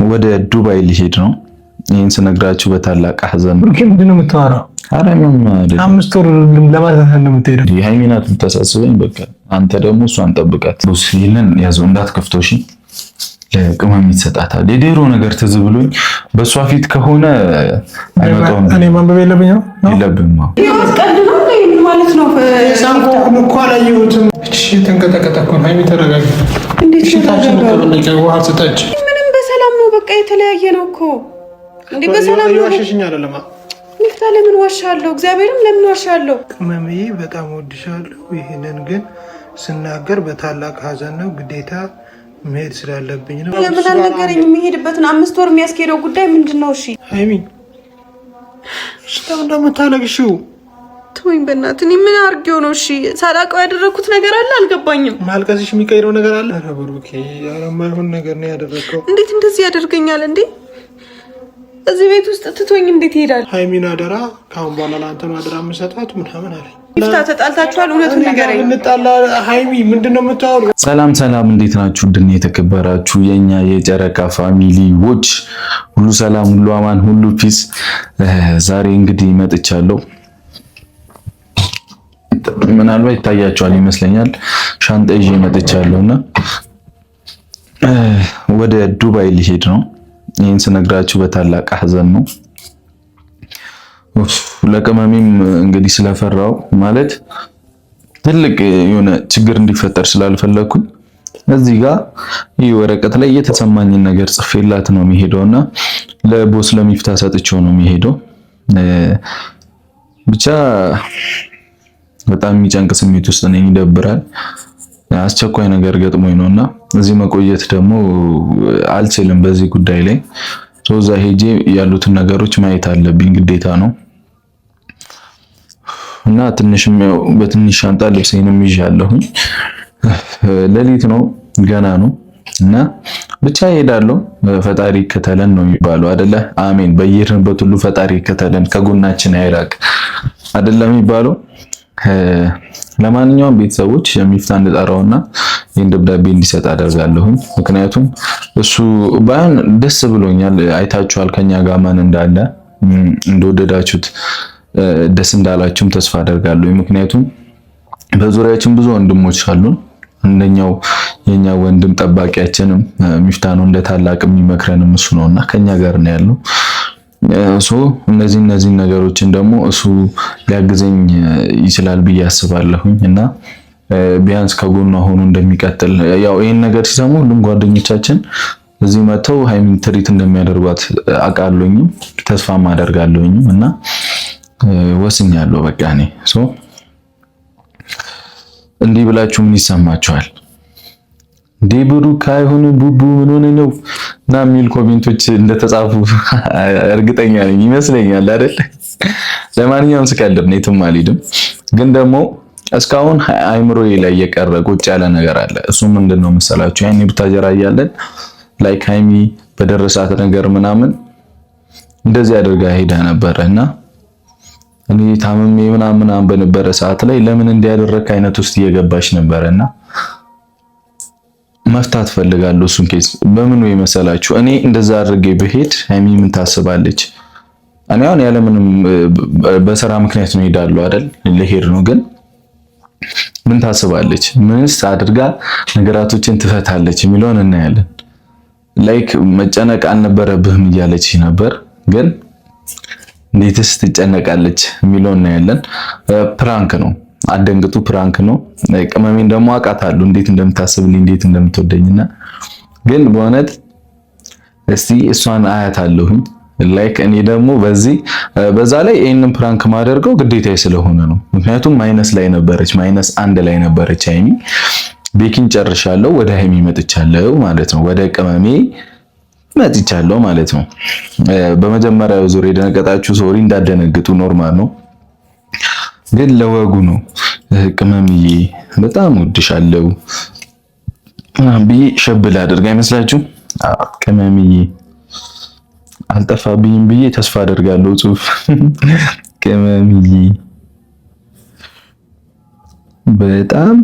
ወደ ዱባይ ሊሄድ ነው። ይሄን ስነግራችሁ በታላቅ ሐዘን ነው። ምንድን ነው የምታወራው? ኧረ ምንም አይደለም። 5 ወር ለማለት ነው የምትሄደው? ሃይሚና ተሳስበኝ። በቃ አንተ ደግሞ እሷን ጠብቃት። ይሄንን ያዘው እንዳትከፍተው እሺ። ለቅመም ይሰጣታል። የዴሮ ነገር ትዝ ብሎኝ በሷ ፊት ከሆነ አይመጣውም። እኔ ማንበብ የለብኝም ነው ማለት ነው። ሳንፎ እኮ አላየሁትም። እሺ ተንቀጠቀጠ እኮ ሃይሚ ተረጋጊ። እንዴት ሽታችን ተቀበለኝ። ውሃ ስጠጭ ምንም በሰላም ነው። በቃ የተለያየ ነው እኮ እንዴ በሰላም ነው። ዋሽሽኝ አይደለም ንፍታ። ለምን ዋሻለሁ? እግዚአብሔርም ለምን ዋሻለሁ? ቅመምዬ በጣም ወድሻለሁ። ይሄንን ግን ስናገር በታላቅ ሐዘን ነው። ግዴታ መሄድ ስላለብኝ ነው። ለምን አልነገረኝ? የሚሄድበትን 5 ወር የሚያስኬደው ጉዳይ ምንድነው? እሺ ሃይሚ ስለምን እንደምታለቅሽው ተወኝ በእናትህ። እኔ ምን አድርጌው ነው? እሺ ሳላውቀው ያደረኩት ነገር አለ? አልገባኝም። ማልቀስሽ የሚቀይረው ነገር አለ? ኧረ ብሩኬ፣ ኧረ የማይሆን ነገር ነው ያደረከው። እንዴት እንደዚህ ያደርገኛል እንዴ? እዚህ ቤት ውስጥ ትቶኝ እንዴት ይሄዳል? ሃይሚን አደራ፣ ካሁን በኋላ ለአንተ ነው አደራ የምሰጣት ምናምን አለኝ። ይፍታ ተጣልታችኋል? እውነቱን ንገረኝ። እንጣላ ሃይሚ፣ ምንድነው የምታወሪው? ሰላም ሰላም፣ እንዴት ናችሁ? ድን የተከበራችሁ የኛ የጨረቃ ፋሚሊዎች ሁሉ ሰላም፣ ሁሉ አማን፣ ሁሉ ፒስ። ዛሬ እንግዲህ መጥቻለሁ። ምናልባት ይታያችኋል ይመስለኛል። ሻንጣ ይዤ መጥቻለሁና ወደ ዱባይ ሊሄድ ነው። ይሄን ስነግራችሁ በታላቅ ሐዘን ነው። ለቅመሜም እንግዲህ ስለፈራው ማለት ትልቅ የሆነ ችግር እንዲፈጠር ስላልፈለኩኝ እዚህ ጋር ይህ ወረቀት ላይ የተሰማኝን ነገር ጽፌላት ነው የሚሄደውና ለቦስ ለሚፍታ ሰጥቼው ነው የሚሄደው። ብቻ በጣም የሚጨንቅ ስሜት ውስጥ ነኝ። ይደብራል። አስቸኳይ ነገር ገጥሞኝ ነውና እዚህ መቆየት ደግሞ አልችልም። በዚህ ጉዳይ ላይ እዛ ሄጄ ያሉትን ነገሮች ማየት አለብኝ፣ ግዴታ ነው። እና ትንሽም ያው በትንሽ ሻንጣ ልብሴንም ይዣለሁኝ። ሌሊት ነው ገና ነው እና ብቻ እሄዳለሁ። ፈጣሪ ከተለን ነው የሚባለው አይደለ? አሜን። በየሄድንበት ሁሉ ፈጣሪ ከተለን ከጎናችን አይራቅ አይደለም የሚባለው። ለማንኛውም ቤተሰቦች የሚፍታ እንጠራውና ይህን ደብዳቤ እንዲሰጥ አደርጋለሁኝ። ምክንያቱም እሱ ባይሆን ደስ ብሎኛል። አይታችኋል ከኛ ጋር ማን እንዳለ፣ እንደወደዳችሁት ደስ እንዳላችሁም ተስፋ አደርጋለሁ። ምክንያቱም በዙሪያችን ብዙ ወንድሞች አሉን። አንደኛው የኛ ወንድም ጠባቂያችንም ሚፍታ ነው። እንደ ታላቅ የሚመክረንም እሱ ነውና ከኛ ጋር ነው ያለው። እነዚህ ነገሮችን ደግሞ እሱ ሊያግዘኝ ይችላል ብዬ አስባለሁኝ እና ቢያንስ ከጎኗ ሆኖ እንደሚቀጥል ያው ይሄን ነገር ሲሰሙ ሁሉም ጓደኞቻችን እዚህ መተው ሃይሚን ትሪት እንደሚያደርጓት አውቃለሁኝም ተስፋም አደርጋለሁኝም እና ወስኛለሁ። በቃ እኔ እንዲህ ብላችሁ ምን ይሰማችኋል? ዴብሩ ካይሆነ ቡቡ ምን ሆነ ነው እና የሚል ኮሜንቶች እንደተጻፉ እርግጠኛ ነኝ ይመስለኛል አይደል? ለማንኛውም ስቀልድ ነው፣ የትም አልሄድም። ግን ደግሞ እስካሁን አይምሮዬ ላይ የቀረ ቁጭ ያለ ነገር አለ። እሱ ምንድነው መሰላችሁ? ያኔ ብታጀራ እያለን ላይክ ሃይሚ በደረሳት ነገር ምናምን እንደዚህ አድርጋ ሄዳ ነበረና እኔ ታምሜ ምናምን በነበረ ሰዓት ላይ ለምን እንዲያደረክ አይነት ውስጥ እየገባች ነበረና መፍታት ፈልጋለሁ። እሱን ኬስ በምን ወይ መሰላችሁ? እኔ እንደዛ አድርጌ በሄድ ሃይሚ ምን ታስባለች? እኔ አሁን ያለምንም በስራ ምክንያት ነው ሄዳለሁ አይደል? ለሄድ ነው። ግን ምን ታስባለች? ምንስ አድርጋ ነገራቶችን ትፈታለች የሚለውን እናያለን። ላይክ መጨነቅ አልነበረብህም እያለች ነበር፣ ግን እንዴትስ ትጨነቃለች የሚለውን እናያለን። ፕራንክ ነው፣ አደንግጡ፣ ፕራንክ ነው። ቅመሜን ደግሞ አውቃታለሁ እንዴት እንደምታስብልኝ እንዴት እንደምትወደኝና ግን በእውነት እስቲ እሷን አያታለሁኝ። ላይክ እኔ ደግሞ በዛ ላይ ይሄንን ፕራንክ ማደርገው ግዴታዬ ስለሆነ ነው። ምክንያቱም ማይነስ 1 ላይ ነበረች ሃይሚ። ቤኪን ጨርሻለሁ፣ ወደ ሃይሚ መጥቻለሁ ማለት ነው። ወደ ቅመሜ መጥቻለሁ ማለት ነው። በመጀመሪያው ዙር የደነገጣችሁ ሶሪ፣ እንዳደነግጡ ኖርማል ነው። ግን ለወጉ ነው። ቅመምዬ በጣም ወድሻለሁ ብዬ ሸብል አድርጋ አይመስላችሁ? ቅመምዬ አልጠፋብኝም ብዬ ተስፋ አደርጋለሁ። ጽሁፍ ቅመምዬ በጣም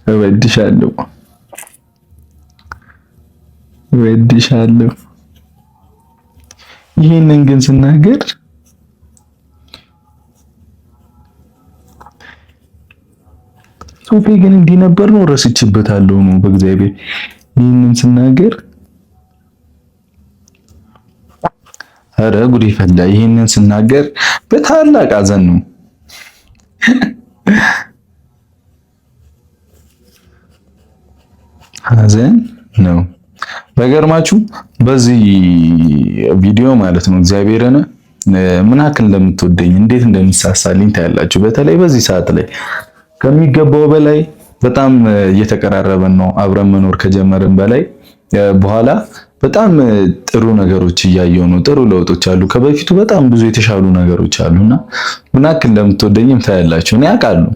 እወድሻለሁ። እወድሻለሁ። ይሄንን ግን ስናገር ሶፊ ግን እንዲህ ነበር ነው ረስችበታለሁ ነው በእግዚአብሔር ይሄንን ስናገር ኧረ ጉዴ ፈላ። ይሄንን ስናገር በታላቅ ሐዘን ነው ሐዘን ነው። በገርማችሁ በዚህ ቪዲዮ ማለት ነው እግዚአብሔርን ምን ያክል እንደምትወደኝ እንዴት እንደሚሳሳልኝ ታያላችሁ። በተለይ በዚህ ሰዓት ላይ ከሚገባው በላይ በጣም እየተቀራረበን ነው። አብረን መኖር ከጀመርን በላይ በኋላ በጣም ጥሩ ነገሮች እያየሁ ነው። ጥሩ ለውጦች አሉ። ከበፊቱ በጣም ብዙ የተሻሉ ነገሮች አሉና ምን ያክል እንደምትወደኝም ታያላችሁ። እኔ አውቃለሁ።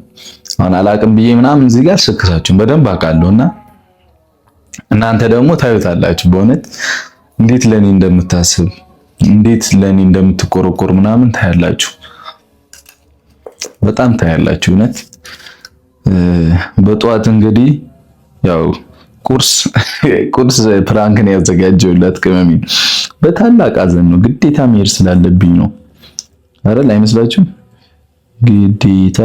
አሁን አላቅም ብዬ ምናምን እዚህ ጋር ስክሳችሁን በደንብ አውቃለሁና እናንተ ደግሞ ታዩታላችሁ። በእውነት እንዴት ለኔ እንደምታስብ እንዴት ለኔ እንደምትቆረቆር ምናምን ታያላችሁ። በጣም ታያላችሁ። እውነት በጠዋት እንግዲህ ያው ቁርስ ፕራንክን ያዘጋጀውላት ቅመሚ በታላቅ ሐዘን ነው። ግዴታ መሄድ ስላለብኝ ነው አይደል? አይመስላችሁም? ግዴታ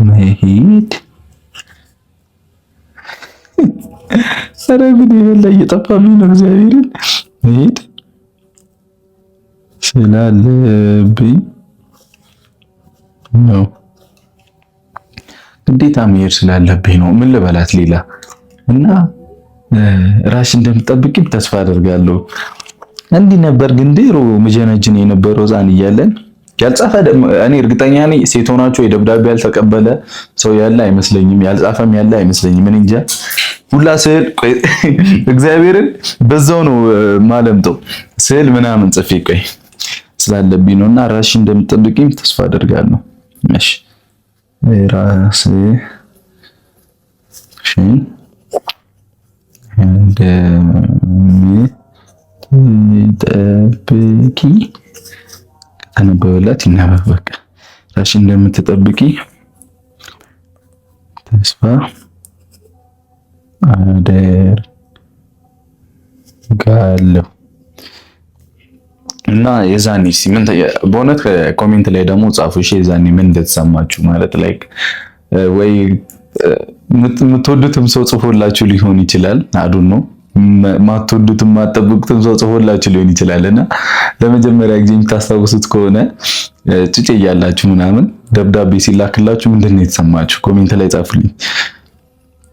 መሄድ ሰረጉ ላይ እየጠፋብኝ ነው። እግዚአብሔርን መሄድ ስላለብኝ ነው። ግዴታ መሄድ ስላለብኝ ነው። ምን ልበላት ሌላ እና ራሽ እንደምትጠብቂም ተስፋ አደርጋለሁ። እንዲህ ነበር ግን ድሮ መጀነጅን የነበረው ሕፃን እያለን ያልጻፈ እኔ እርግጠኛ ነኝ ሴት ሆናችሁ የደብዳቤ ያልተቀበለ ሰው ያለ አይመስለኝም። ያልጻፈም ያለ አይመስለኝም። እኔ እንጃ ሁላ ስዕል እግዚአብሔርን በዛው ነው ማለምጠው ስዕል ምናምን ጽፌ ቆይ ስላለብኝ ነውና ራሽ እንደምትጠብቂም ተስፋ አደርጋለሁ። እሺ ራስሽን እንደምትጠብቂ ከተነበበላት ይነበብ። በቃ ራስሽን እንደምትጠብቂ ተስፋ አደርጋለሁ። እና የዛኔ ሲምን በእውነት ኮሜንት ላይ ደግሞ ጻፉ። እሺ የዛኔ ምን እንደተሰማችሁ ማለት ላይክ ወይ የምትወዱትም ሰው ጽፎላችሁ ሊሆን ይችላል። አዱን ነው ማትወዱትም ማጠብቁትም ሰው ጽፎላችሁ ሊሆን ይችላልና ለመጀመሪያ ጊዜ የምታስታውሱት ከሆነ ጭጭ እያላችሁ ምናምን ደብዳቤ ሲላክላችሁ ምንድነው የተሰማችሁ? ኮሜንት ላይ ጻፉልኝ።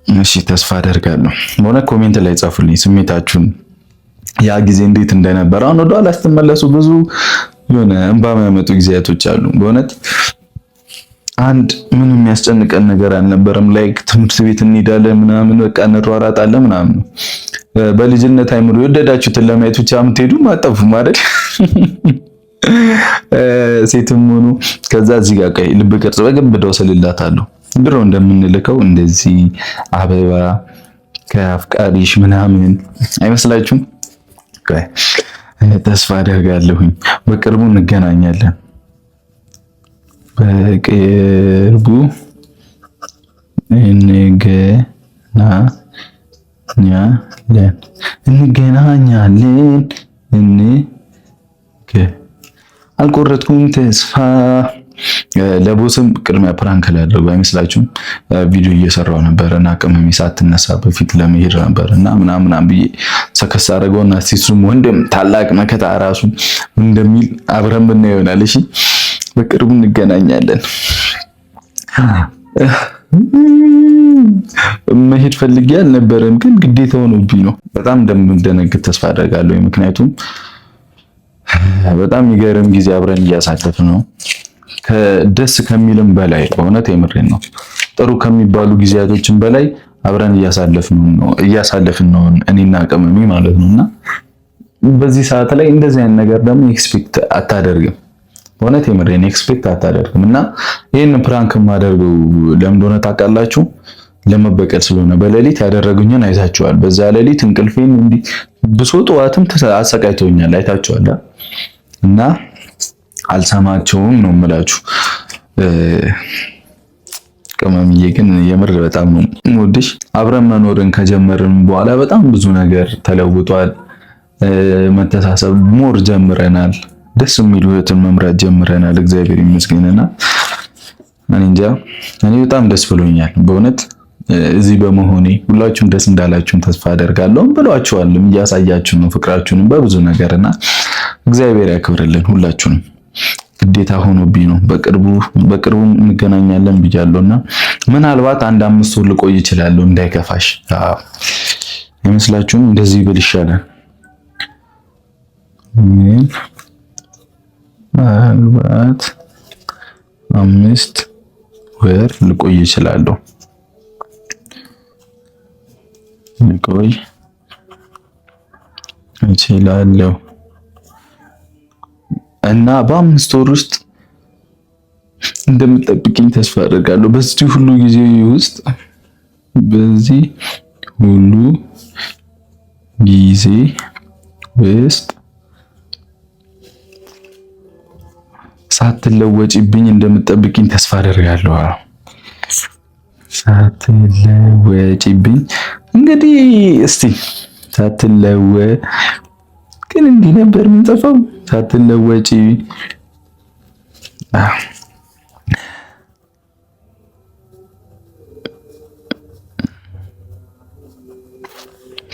እሺ ተስፋ አደርጋለሁ። በእውነት ኮሜንት ላይ ጻፉልኝ ስሜታችሁን ያ ጊዜ እንዴት እንደነበረ። አሁን ወደኋላ ስትመለሱ ብዙ የሆነ እንባ የሚያመጡ ጊዜያቶች አሉ። በእውነት አንድ ምንም የሚያስጨንቀን ነገር አልነበረም። ላይክ ትምህርት ቤት እንሄዳለን ምናምን በቃ እንሯሯጣለን ምናምን። በልጅነት አይምሮ የወደዳችሁትን ለማየት ብቻ የምትሄዱ አጠፉም አይደል? ሴትም ሆኑ ከዛ እዚህ ጋር ቀይ ልብ ቅርጽ በግብደው ስልላታለሁ። ድሮ እንደምንልከው እንደዚህ አበባ ከአፍቃሪሽ ምናምን አይመስላችሁም? ተስፋ አደርጋለሁኝ በቅርቡ እንገናኛለን። በቅርቡ እንገናኛለን። አልቆረጥኩም ተስፋ። ለቦስም ቅድሚያ ፕራንክ ላደርጉ አይመስላችሁም? ቪዲዮ እየሰራው ነበርና ቅመሜ ሳትነሳ በፊት ለመሄድ ነበርና ምናምን ብዬ ሰከስ አደረገውና ሲሱም ወንድም ታላቅ መከታ ራሱ እንደሚል አብረን ብናየው ይሆናል። እሺ በቅርቡ እንገናኛለን። መሄድ ፈልጌ አልነበረም ግን ግዴታ ሆኖብኝ ነው። በጣም እንደምደነግጥ ተስፋ አደርጋለሁ። ምክንያቱም በጣም የሚገርም ጊዜ አብረን እያሳለፍን ነው። ከደስ ከሚልም በላይ በእውነት የምሬን ነው። ጥሩ ከሚባሉ ጊዜያቶችን በላይ አብረን እያሳለፍን ነው እኔና ቅመሜ ማለት ነውና በዚህ ሰዓት ላይ እንደዚህ አይነት ነገር ደግሞ ኤክስፔክት አታደርግም። በእውነት የምሬን ኤክስፔክት አታደርግም። እና ይሄን ፕራንክ ማደርገው ለምን እንደሆነ ታውቃላችሁ? ለመበቀል ስለሆነ። በሌሊት ያደረጉኝን አይታችኋል። በዛ ሌሊት እንቅልፌን እንዲህ ብሶ ጠዋትም አሰቃይቶኛል አይታችኋል። እና አልሰማቸውም ነው የምላችሁ። ቅመምዬ ግን የምር በጣም ነው የምወድሽ። አብረን መኖርን ከጀመርን በኋላ በጣም ብዙ ነገር ተለውጧል። መተሳሰብ ሞር ጀምረናል። ደስ የሚል ህይወትን መምራት ጀምረናል። እግዚአብሔር ይመስገንና እኔ እንጃ እኔ በጣም ደስ ብሎኛል በእውነት እዚህ በመሆኔ። ሁላችሁም ደስ እንዳላችሁም ተስፋ አደርጋለሁ። ብሏችኋልም እያሳያችሁ ነው ፍቅራችሁንም በብዙ ነገርና እግዚአብሔር ያክብርልን ሁላችሁንም። ግዴታ ሆኖብኝ ነው። በቅርቡ እንገናኛለን ብያለሁና ምናልባት 1-5 ወር ልቆይ እችላለሁ እንዳይከፋሽ። አይመስላችሁም? እንደዚህ ብል ይሻላል። ምናልባት 5 ወር ልቆይ እችላለሁ እና በ5 ወር ውስጥ እንደምትጠብቂኝ ተስፋ አደርጋለሁ። በዚህ ሁሉ ጊዜ ውስጥ ሳትለወጪብኝ እንደምትጠብቂኝ ተስፋ አደርጋለሁ። ሳትለወጪብኝ እንግዲህ እስቲ ግን እንዲህ ነበር የምንጽፈው። ሳትለወጪ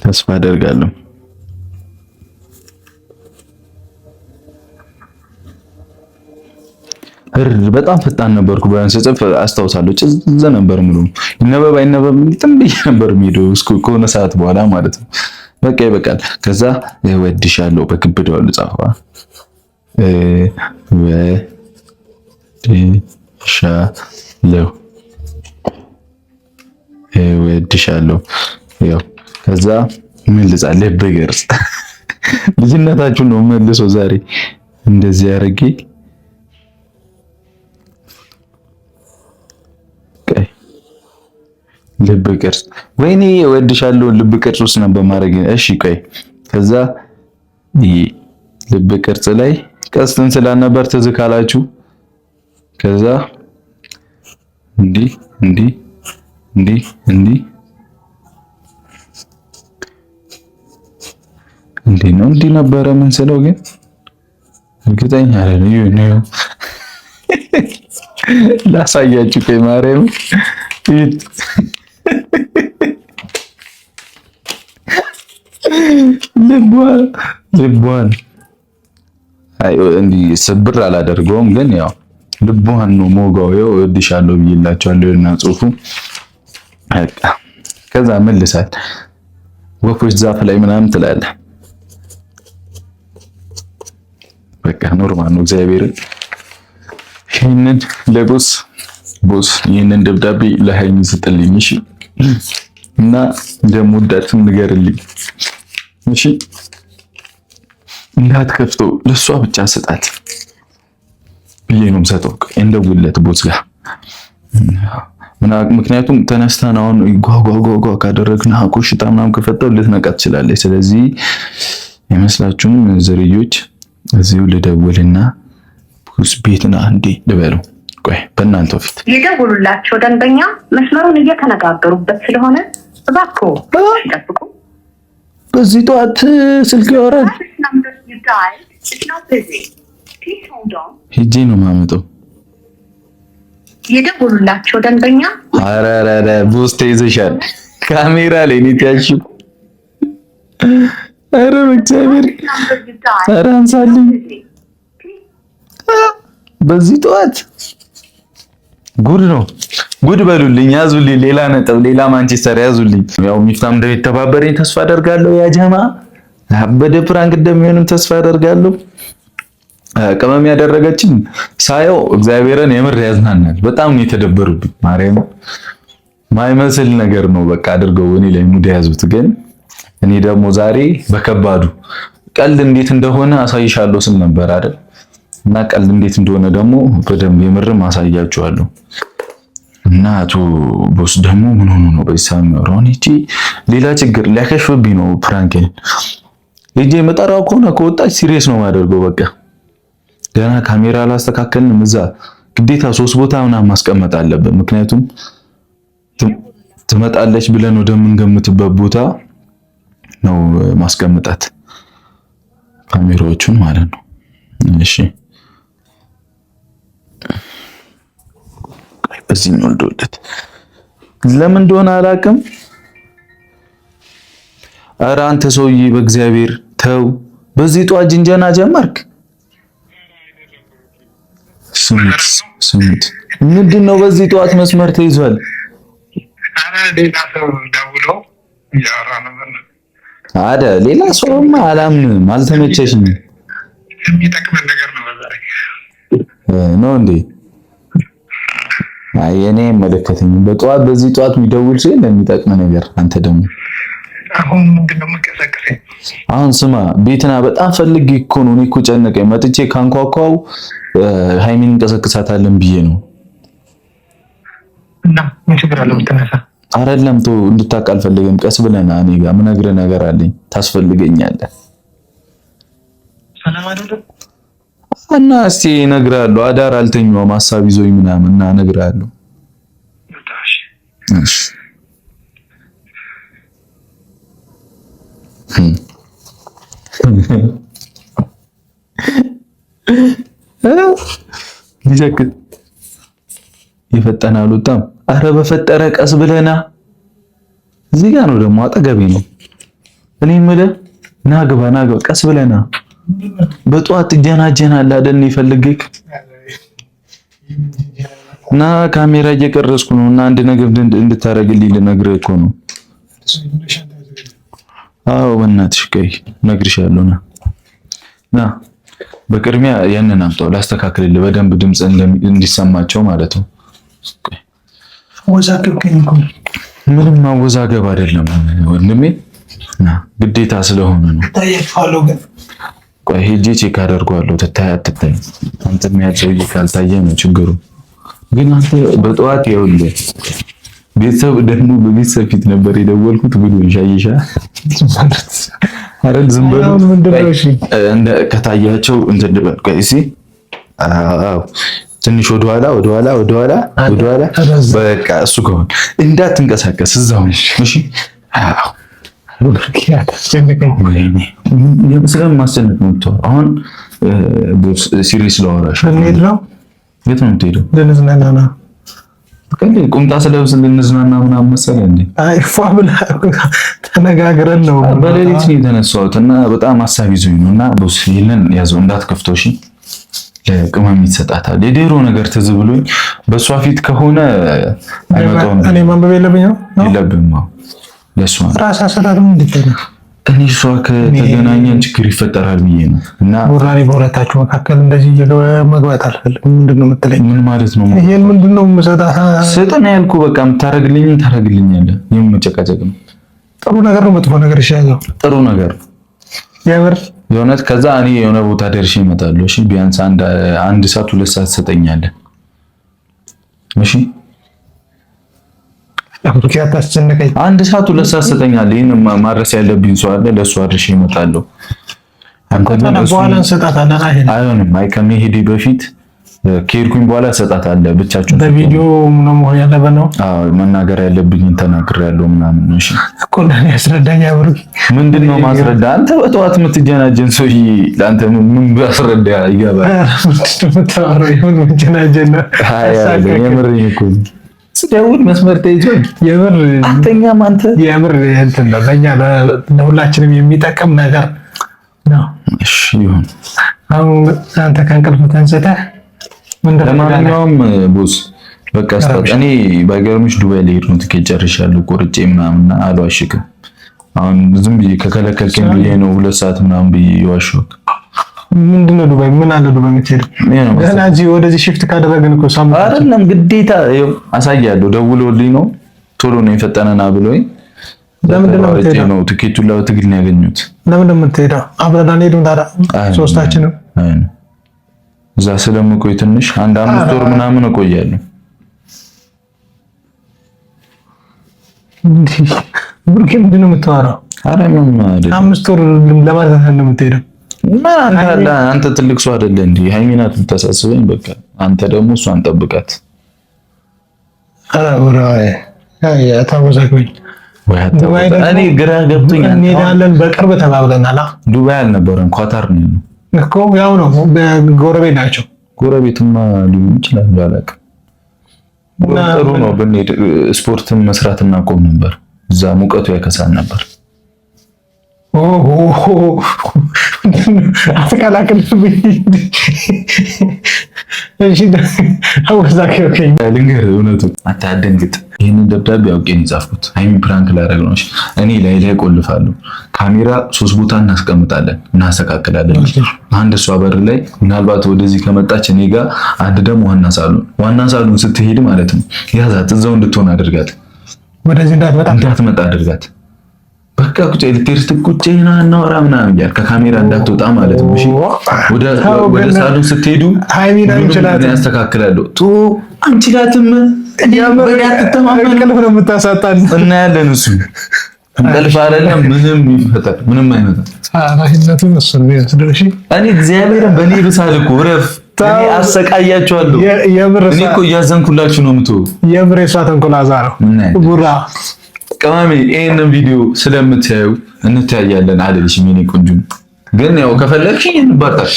ተስፋ አደርጋለሁ። በጣም ፈጣን ነበርኩ። ቢያንስ ጽፍ አስታውሳለሁ። ጭዝ ነበር ሙሉ ይነበብ እንትን ብዬ ነበር የምሄደው ከሆነ ሰዓት በኋላ ማለት ነው። በቃ ይበቃል። ከዛ እወድሻለሁ በክብደው ልጻፋ እወድሻለሁ። ያው ከዛ ምን ልጻፍ በገርጽ ልጅነታችሁ ነው መልሶ ዛሬ እንደዚህ ያረጌ ልብ ቅርጽ ወይኔ እወድሻለሁ ልብ ቅርጽ ውስጥ ነበር ማድረግ። እሺ ቆይ ከዛ ልብ ቅርጽ ላይ ቀስትን ስላልነበር ትዝ ካላችሁ ከዛ እንዲህ ነው እንዲህ ነበረ ምን ስለው ግን እርግጠኛ አይደለም። ላሳያችሁ ቆይ ማርያም ልቧን እንዲህ ስብር አላደርገውም፣ ግን ያው ልቧን ነው ሞጋው። ያው እወድሻለሁ ብዬላችኋለሁ እና ጽሁፉ በቃ ከዛ መልሳል ወፎች ዛፍ ላይ ምናምን ትላለህ። በቃ ኖርማል ነው። እግዚአብሔርን ይሄንን ለቦስ ይሄንን ደብዳቤ ለሃይሚ ስጥልኝ እሺ፣ እና እንደምወዳትም ንገርልኝ እሺ። እንዳትከፍተው ለሷ ብቻ ስጣት ብዬ ነው የምሰጠው። እንደውለት ቦስ ጋር ምክንያቱም ተነስተን አሁን ጓጓጓጓ ካደረግን አቆሽታ ምናምን ከፈተው ልትነቃ ትችላለች። ስለዚህ አይመስላችሁም? ዝርዮች እዚሁ ልደውልና ቦስ ቤትና አንዴ ልበለው። ቆይ በእናንተው ፊት የደውሉላቸው ደንበኛ መስመሩን እየተነጋገሩበት ስለሆነ እባክዎ ይጠብቁ። በዚህ ጠዋት ስልክ ያወራል። ሂጂ ነው የማመጣው። የደውሉላቸው ደንበኛ አረረረ ቦስ ተይዘሻል። ካሜራ ላይ ነው ያልሽው። አረ በእግዚአብሔር አረ አንሳልኝ። በዚህ ጠዋት ጉድ ነው። ጉድ በሉልኝ፣ ያዙልኝ። ሌላ ነጥብ፣ ሌላ ማንቸስተር ያዙልኝ። ያው ሚፍታም እንደሚተባበረኝ ተስፋ አደርጋለሁ። ያ ጀማ አበደ ፕራንክ እንደሚሆንም ተስፋ አደርጋለሁ። ቅመም ያደረገችን ሳየው እግዚአብሔርን የምር ያዝናናል። በጣም ነው የተደበሩብኝ። ማርያም ማይመስል ነገር ነው በቃ አድርገው እኔ ላይ ሙድ ያዙት። ግን እኔ ደግሞ ዛሬ በከባዱ ቀልድ እንዴት እንደሆነ አሳይሻለሁ ስል ነበር አይደል? እና ቀልድ እንዴት እንደሆነ ደግሞ በደንብ የምርም አሳያችኋለሁ። እና አቶ ቦስ ደግሞ ምን ሆኖ ነው በሳም ነው እቺ ሌላ ችግር ሊያከሽፍብኝ ነው። ፕራንክን እጄ መጣራው ከሆነ ከወጣች ሲሪየስ ነው የማደርገው። በቃ ገና ካሜራ አላስተካከልንም። እዛ ግዴታ 3 ቦታ ምናምን ማስቀመጥ አለብን። ምክንያቱም ትመጣለች ብለን ወደምንገምትበት ቦታ ነው ማስቀመጣት ካሜራዎቹን ማለት ነው። እሺ በዚህ ነው እንደወደት ለምን እንደሆነ አላውቅም። ኧረ አንተ ሰውዬ በእግዚአብሔር ተው። በዚህ ጧት ጅንጀና ጀመርክ። ስሙት ምንድን ነው በዚህ ጧት መስመር ተይዟል? አረ ሌላ ሰው ደውሎ እያወራ ነበር። አደ ሌላ ሰውማ አላምንም፣ አልተመቸሽም። የሚጠቅመን ነገር ነው በዛሬ ነው እንዴ? አይ እኔ መለከተኝ በጧት በዚህ ጧት የሚደውል ሰው ለሚጠቅም ነገር። አንተ ደግሞ አሁን ምንድነው የምትቀሰቅሰኝ? አሁን ስማ ቤትና በጣም ፈልጌ እኮ ነው። እኔ እኮ ጨነቀኝ። መጥቼ ካንኳኳው ሃይሚን እንቀሰቅሳታለን ብዬ ነው። እና ምን ችግር አለው ብትነሳ? አይደለም ተው፣ እንድታውቅ አልፈልግም። ቀስ ብለና እኔ ጋር ምነግርህ ነገር አለኝ። ታስፈልገኛለህ። ሰላም አይደለም እና እስቲ እነግርሃለሁ። አዳር አልተኛውም ሀሳብ ይዞኝ ምናምን እና እነግርሃለሁ። እሺ ሊዘክት ይፈጠናል ወጣም። አረ በፈጠረ ቀስ ብለና። እዚህ ጋር ነው ደግሞ አጠገቤ ነው። እኔ የምልህ ና ግባ ቀስ ብለና። በጧት ትጀናጀናለህ አይደል? ይፈልግክ እና ካሜራ እየቀረስኩ ነው እና አንድ ነገር እንድታረግልኝ ልነግርህ እኮ ነው። አዎ በእናትሽ ቆይ እነግርሻለሁ። ና በቅድሚያ ያንን አምጣው ላስተካክልልህ፣ በደንብ ድምጽ እንዲሰማቸው ማለት ነው። ወዛገብከኝ እኮ ምንም ማወዛገብ አይደለም ወንድሜ፣ ና ግዴታ ስለሆነ ነው። ታያችኋለሁ ግን ቆይ ሄጄ ቼክ አደርገዋለሁ። ትታይ አትታይ አንተ የሚያጨው ካልታየ ነው ችግሩ። ግን አንተ በጠዋት ይኸውልህ ቤተሰብ ደግሞ በቤተሰብ ፊት ነበር የደወልኩት ብሎ ሻይሻ አረል ዝም ብሎ እንደ ከታያቸው እንትን ድበል ቆይሲ ትንሽ ወደኋላ በቃ እሱ ከሆነ እንዳትንቀሳቀስ እዛው እሺ። አዎ ስለማስጨነቅ ነው የምትወራው። አሁን ሲሪየስ ላወራሽ ነው። የት ነው የምትሄደው? ልንዝናና ነው። ቁምጣ ስለብስ ልንዝናና ምናምን መሰለህ እንዴ? አይ ፏ ብላ ተነጋግረን ነው። በሌሊት ነው የተነሳሁት እና በጣም ሀሳብ ይዞኝ ነው። እና ቦስ ይሄንን ያዘው እንዳትከፍተው እሺ። ለቅመም ይሰጣታል። የዴሮ ነገር ትዝ ብሎኝ በሷ ፊት ከሆነ አይመጣውም። እኔ ማንበብ የለብኝም ነው የለብኝም። ለሷ ራስ አሰዳድም እንድትሄድ እኔ እሷ ከተገናኘን ችግር ይፈጠራል ብዬ ነው። እና ወራኔ በሁለታችሁ መካከል እንደዚህ መግባት አልፈልግም። ምንድነው የምትለኝ? ምን ማለት ነው? ይሄን ምንድነው የምሰጣህ? ስጠና ያልኩ በቃ ታረግልኛለህ። ይሄን መጨቃጨቅ ነው። ጥሩ ነገር ነው መጥፎ ነገር ይሻለው? ጥሩ ነገር የምር የእውነት። ከዛ እኔ የሆነ ቦታ ደርሼ እመጣለሁ። እሺ ቢያንስ አንድ ሰዓት 2 ሰዓት ትሰጠኛለህ። እሺ አብሩኪያት አስጨነቀኝ። 1 ሰዓት 2 ሰዓት ትሰጠኛለህ። ይሄን ማድረስ ያለብኝ ሰው አለ፣ ለሱ አድርሼ እመጣለሁ። አንተ ግን በኋላ እንሰጣታለን። አይሆንም። አይ ከመሄዴ በፊት ከሄድኩኝ በኋላ እንሰጣታለን። ብቻችሁን በቪዲዮ ነው መሆን ያለበት ነው። አዎ መናገር ያለብኝን ተናግሬያለሁ ምናምን። እሺ እኮ ለኔ ያስረዳኝ አብሩኪ። ምንድነው ማስረዳ? አንተ በጠዋት የምትጀናጀን ሰውዬ ለአንተ ምን ባስረዳ ይገባል? ምንድነው የምታወራው? ይሁን መጀናጀን ነው። የምሬን እኮ ስደውል መስመር ተይዟል። የምር አንተኛም አንተ የምር እንትን ነው ለኛ ለሁላችንም የሚጠቅም ነገር ነው። እሺ ይሁን። አሁን አንተ ከእንቅልፍ ተንስተህ ለማንኛውም ቦስ በቃ እኔ ባይገርምሽ ዱባይ ልሄድ ነው። ትኬት ጨርሻለሁ ቆርጬ ምናምን አልዋሽክም። አሁን ዝም ብዬ ከከለከልከኝ ብዬ ነው 2 ሰዓት ምናምን ብዬ የዋሸሁት። ምንድነው ዱባይ? ምን አለ ዱባይ የምትሄድ? ገና እዚህ ወደዚህ ሽፍት ካደረግን እኮ ሳምንት አይደለም ግዴታ። ይኸው አሳያለሁ። ደውሎልኝ ነው ቶሎ ነው የፈጠነና ብሎኝ። ለምንድን ነው የምትሄደው? ትኬቱን ለትግል ነው ያገኘሁት። ለምንድን ነው የምትሄደው? አብረን አንሄድም ታዲያ ሶስታችንም? እዛ ስለምቆይ ትንሽ 1-5 ወር ምናምን እቆያለሁ። ብሩኬ ምንድን ነው የምታወራው? ኧረ ምን ማለት 5 ወር ለማለት ነው የምትሄደው? አንተ ትልቅ ሰው አይደለ እንዴ? ሃይሚናት የምታሳስበኝ በቃ አንተ ደግሞ እሷን ጠብቃት። እኔ ግራ ገብቶኝ እንሄዳለን በቅርብ ተባብለናል። ዱባይ አልነበረም ኳታር ነው እኮ ያው ነው ጎረቤት ናቸው። ጎረቤትማ ሊሆን ይችላል አላውቅም። ጥሩ ነው ብንሄድ ስፖርትን መስራት እናቆም ነበር። እዛ ሙቀቱ ያከሳን ነበር። አትቀላቅልብኝ። እሺ ልንገርህ እውነቱን አታደንግጥ። ይህንን ደብዳቤ አውቄ ነው የጻፍኩት። ሀይሚ ፕራንክ ላደርግ ነው። እኔ ላይ ቆልፋለሁ። ካሜራ 3 ቦታ እናስቀምጣለን፣ እናስተካክላለን። አንድ እሷ በር ላይ ምናልባት ወደዚህ ከመጣች እኔ ጋር፣ አንድ ደግሞ ዋና ሳሎን ስትሄድ ማለት ነው ያዛት፣ እዛው እንድትሆን አድርጋት፣ ወደዚህ እንዳትመጣ አድርጋት። በቃ ቁጭ ልትሄድ ስትቁጭና እናወራ ምናምን እያልክ ከካሜራ እንዳትወጣ ማለት ነው። እሺ ወደ ሳሎን ስትሄዱ ሃይሚና እንችላለን ያስተካክላለሁ። አንችላትም እንቅልፍ ነው የምታሳጣን። እናያለን። እሱ እንቅልፍ አይደለም ምንም አይመጣም። ራሂነቱን እሱን እሺ እኔ እግዚአብሔርን በእኔ ብሳል እኮ ረፍ እኔ አሰቃያቸዋለሁ። እኔ እኮ እያዘንኩላችሁ ነው የምትወው። የምር የሷ ተንኮላዛ ነው ቡራ ቀማሚ። ይሄንን ቪዲዮ ስለምታዩ እንታያለን አይደልሽም? የኔ ቆንጆ ግን ያው ከፈለግሽኝ እንባጣሽ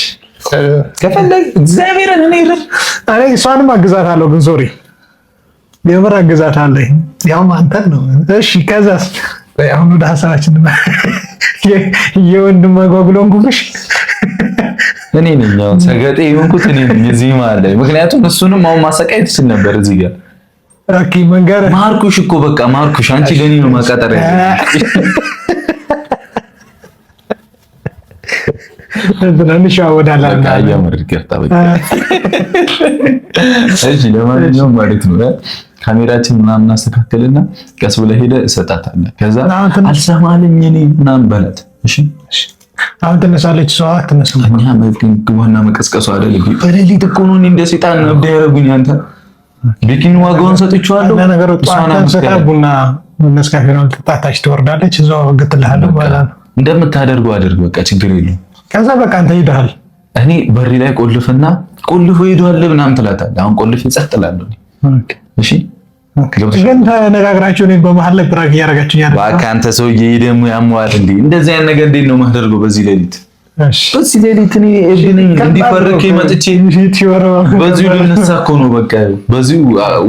ከፈለግ እግዚአብሔርን እኔ እሷንም አግዛታለሁ። ግን ሶሪ የምር አግዛታለሁ። ያው አንተን ነው። እሺ ከዛስ አሁን ወደ ሀሳባችን የወንድም ማጓጉሎን ጉብሽ እኔ ነኝ አሁን ሰገጤ የሆንኩት እኔ ነኝ እዚህ ማለት ነው። ምክንያቱም እሱንም አሁን ማሰቃየት ይችል ነበር እዚህ ጋር ኦኬ መንገር ማርኩሽ እኮ በቃ ማርኩሽ። አንቺ ለኔ ነው ማቃጠር ያለሽ። ትናንሽ ወዳላ እሺ ለማንኛውም ማለት ነው ካሜራችን ምናምን እናስተካክልና ቀስ ብለህ ሄደህ እሰጣታለህ። ከዛ አልሰማልኝ እኔ ምናምን በላት። እሺ አሁን ትነሳለች። ሰው አትነሳም። እኛ ዋና መቀስቀሱ አይደል? በሌሊት እኮ ነው እንደ ሰይጣን ነው ያደረጉኝ። አንተ ቢኪን ዋጋውን ሰጥቼዋለሁ። ነገሩ ቡና መስካፌ ነው ተጣጣች ትወርዳለች። እዛው ግጥልሃለሁ ማለት ነው። እንደምታደርገው አድርግ በቃ ችግር የለውም። ከዛ በቃ አንተ ሄደሃል። እኔ በሪ ላይ ቆልፍና ቆልፎ ሄዷል ምናምን ትላታለህ። አሁን ቆልፍ ይጸጥላለሁ። እሺ ግን ተነጋግራችሁ እኔን በመሀል ላይ ብራክ እያደረጋችሁ ያለ በቃ አንተ ሰውዬ ደግሞ ያሟል እንዴ? እንደዚህ አይነት ነገር እንዴት ነው የማደርገው በዚህ ሌሊት? በዚህ ሌሊት እኔ እግነኝ እንዲፈርክ መጥቼ በዚሁ ልነሳ እኮ ነው። በቃ በዚሁ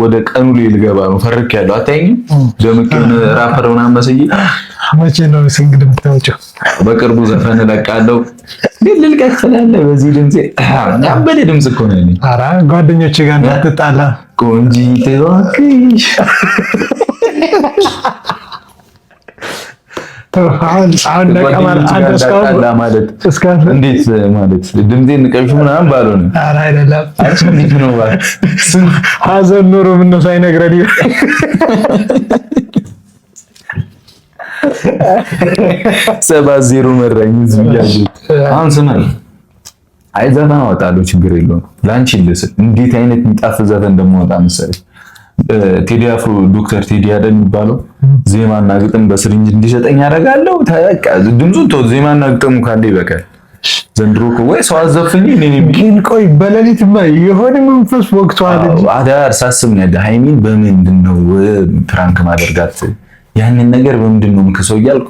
ወደ ቀኑ ላይ ልገባ ነው። ፈርክ ያለው አታየኝም? ደምቀን ራፐር ምናምን መስዬ መቼ ነው ሲንግል የምታወጪው? በቅርቡ ዘፈን እለቃለሁ። ግን ልልቀቅ ስላለህ በዚህ ድምጼ ያበደ ድምጽ እኮ ነው ያለኝ። ኧረ ጓደኞቼ ጋር እንዳትጣላ ቆንጂት እባክሽ። እንዴት ማለት ድምጼን ንቀሹ ምናምን ባልሆነ ኧረ አይደለም እንዴት ነው ሀዘን ኖሮ ምነው ሳይነግረን 7-0 መራኝ ህዝብ እያየሁ። አሁን ስማኝ አይ ዘፈን አወጣለሁ ችግር የለውም። ላንቺ ልስል እንዴት አይነት የሚጣፍጥ ዘፈን እንደማወጣ መሰለሽ? ቴዲ አፍሮ ዶክተር ቴዲ አይደል የሚባለው? ዜማና ግጥም በስሪንጅ እንዲሰጠኝ ያደርጋለሁ። ታውቃ ድምፁን ተው፣ ዜማና ግጥሙ ካለ ይበቃል። ዘንድሮ እኮ ወይ ሰው አዘፍኝ እኔ ግን ቆይ በሌሊትማ የሆነ መንፈስ ወቅቷል እንጂ አዳር ሳስብ ነው ሃይሚን በምንድን ነው ፕራንክ ማደርጋት ያንን ነገር በምንድን ነው ምከሰው እያልኩ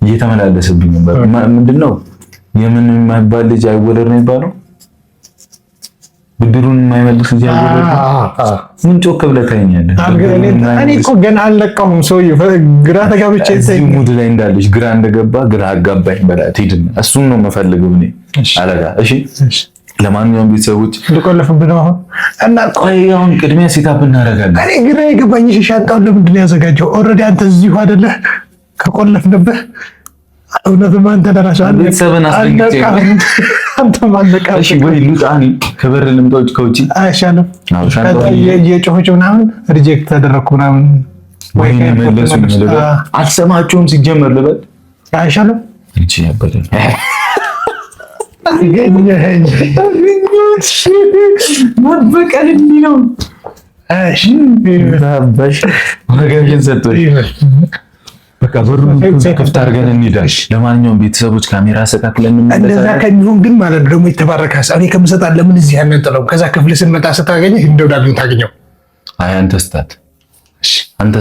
እየተመላለሰብኝ ነበር። ምንድን ነው የምን የማይባል ልጅ አይወለድ ነው የሚባለው? ብድሩን የማይመልስ ልጅ አይወለድ። ምን ጮክ ብለህ ታየኛለህ? እኔ እኮ ገና አልለቀሁም። ሰውዬው ግራ ተጋብቼ እዚህ ሙድ ላይ እንዳለሽ ግራ እንደገባ ግራ አጋባኝ። በላት ሂድና እሱን ነው የምፈልገው እኔ አለጋ። እሺ ለማንኛውም ቤተሰቦች ልቆልፍብህ ነው አሁን እና ቆይ አሁን ቅድሚያ ሴታፕ እናደርጋለን። እኔ ግራ የገባኝ ሻንጣውን ለምንድን ነው ያዘጋጀው? ኦልሬዲ አንተ እዚሁ አይደለህ ከቆለፍንብህ እውነትም አንተ ደራሽ አለ ቤተሰብን አስደንግጬ አንተ ማለቃ። እሺ ወይ ልውጣኒ ከበር ልምጣዎች ከውጪ አይሻልም? የጮሆች ምናምን ሪጀክት ተደረኩ ምናምን ወይ መለሱ ልበል አልሰማቸውም ሲጀመር ልበል አይሻልም? እቺ ያበደኝ መበቀል እንዲህ ነው። እሺ ታባሽ ወገን ሰጥቶሽ በቃ በሩን ክፍት አድርገን እንሂዳለን። ለማንኛውም ቤተሰቦች ካሜራ አስተካክለን እንመለሳለን። እንደዛ ከሚሆን ግን ማለት ነው ደግሞ የተባረከ እኔ ከምሰጣት ለምን እዚህ ያነጠለው ከዛ ክፍል ስንመጣ ስታገኘህ እንደው ዳግም ታገኘው። አይ አንተ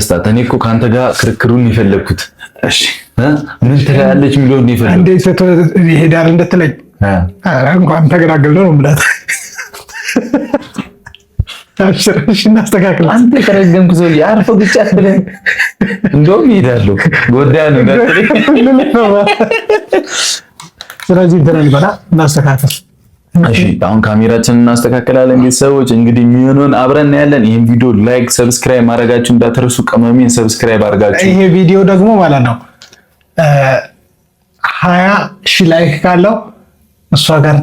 ስታት እኔ እኮ ከአንተ ጋር ክርክሩን የፈለግኩት እሺ ምን ትላለች የሚለውን የፈለግኩት እንዴት ይሄዳል እንደትለኝ እንኳን ተገላገል ነው ብላት አሽርሽ እናስተካክል። አንተ ከረገምኩ ሰው ያርፈ ግጫት ብለን እንደውም ይሄዳሉ ጎዳያ ነው ጋር ስለዚህ እንትን በላ እናስተካክል። እሺ አሁን ካሜራችንን እናስተካክላለን። ቤተሰቦች እንግዲህ የሚሆነውን አብረን እናያለን። ይሄን ቪዲዮ ላይክ ሰብስክራይብ ማድረጋችሁ እንዳትረሱ። ቅመሜን ሰብስክራይብ አድርጋችሁ ይሄ ቪዲዮ ደግሞ ማለት ነው 20,000 ላይክ ካለው እሷ ጋር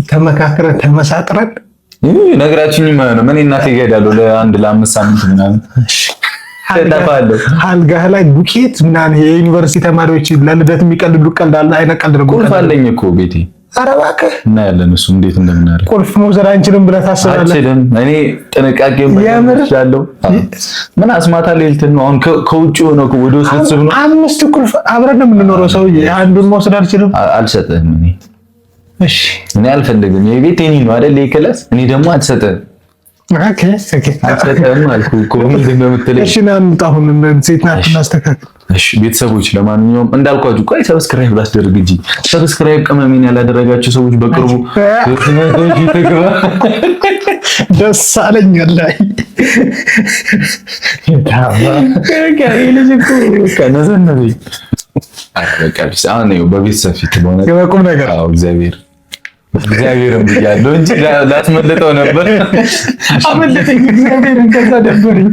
ተመካክረን ተመሳጥረን ነግራችሁኝ ማለት ነው። ምን እናቴ እሄዳለሁ ለ5 ሳምንት ምናምን ተጣፋለሁ። አልጋህ ላይ ዱቄት ምናምን የዩኒቨርሲቲ ተማሪዎች ለልደት የሚቀልዱ ቀልዳለ አይነት ቀልድ ነው። ቁልፍ አለኝ እኮ ቤቴ። ኧረ እባክህ እና ያለን እሱ እንዴት እንደምናደርግ ቁልፍ መውሰድ አንችልም ብለህ ታስባለህ? አልችልም እኔ ጥንቃቄ ያለው ምን አስማታ ሌልትን ነው። አሁን ከውጭ ሆነ ወደ ውስጥ ልትስብ ነው። 5 ቁልፍ አብረን ነው የምንኖረው። ሰውዬ አንዱን መውሰድ አልችልም። አልሰጠህም። እሺ እኔ አልፈልግም። የቤት የኔ ነው አይደል? ይከለስ እኔ ደግሞ አልሰጠህም። ኦኬ አልሰጠህም አልኩህ እኮ ምንድን ነው የምትለኝ? እሺ ና እንጣሁን ሴት ናት እናስተካክል። እሺ ቤተሰቦች ለማንኛውም እንዳልኳችሁ ቆይ ሰብስክራይብ ላስደርግ እንጂ ሰብስክራይብ ቅመሜን ያላደረጋችሁ ሰዎች በቅርቡ ደስ አለኝ ላይ በቤተሰብ ፊት በቁም ነገር እግዚአብሔርን ብያለሁ እንጂ ላስመልጠው ነበር። አመለጠኝ እግዚአብሔርን ከዛ ደበረኝ።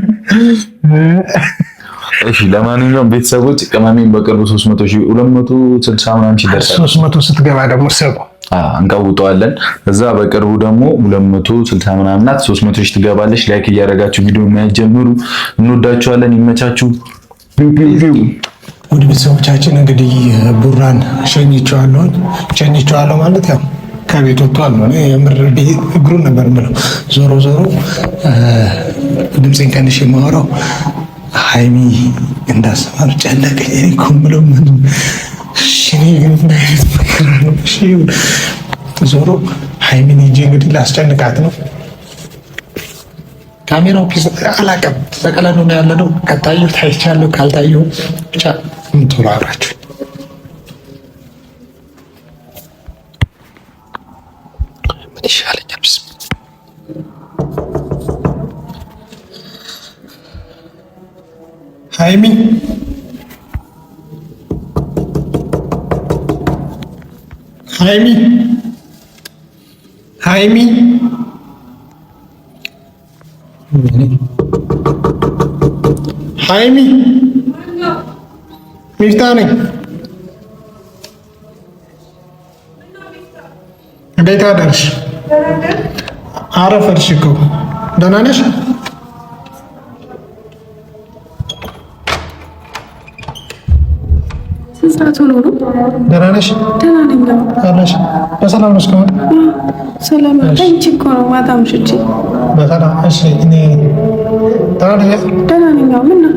እሺ ለማንኛውም ቤተሰቦች ቅመሜን በቅርቡ 300,000 260 ምናምን ሲደርስ 300 ስትገባ ደግሞ ሰው እንቀውጠዋለን። እዛ በቅርቡ ደግሞ 260 ምናምን ናት 300,000 ትገባለች። ላይክ እያደረጋችሁ ቪዲዮ የሚያጀምሩ እንወዳችኋለን። ይመቻችሁ። ወደ ቤተሰቦቻችን እንግዲህ ቡራን ሸኝቼዋለሁ ማለት ያው ከቤት ወጥቷል ነው። የምር እግሩን ነበር የምለው። ዞሮ ድምፄን ቀንሼ የማወራው ሃይሚ እንዳሰማር ጨነቀኝ እኮ የምለው ምን እኔ ግን ምን አይነት መከራ ነው። ዞሮ ሃይሚን ሂጅ እንግዲህ ላስጨንቃት ነው። ካሜራው ፒስ አላቀም ተቀለኑ ነው ያለ ነው። ከታየው ታይቻለሁ፣ ካልታየው ብቻ ምትወራ አብራችሁ ምን ይሻለኛል? ሃይሚ ሚፍታ ነኝ። እንዴት አደርሽ? አረፈርሽ እኮ ደህና ነሽ? ሰዓት ሆኖ ነው። ደህና ነሽ? ደህና ነኝ። አለሽ? በሰላም ነው? እስካሁን ሰላም ነው። አንቺ እኮ ነው ማታ ምሽቼ በሰላም። እሺ እኔ ደህና ነኝ። ደህና ነኝ። ምን ነው?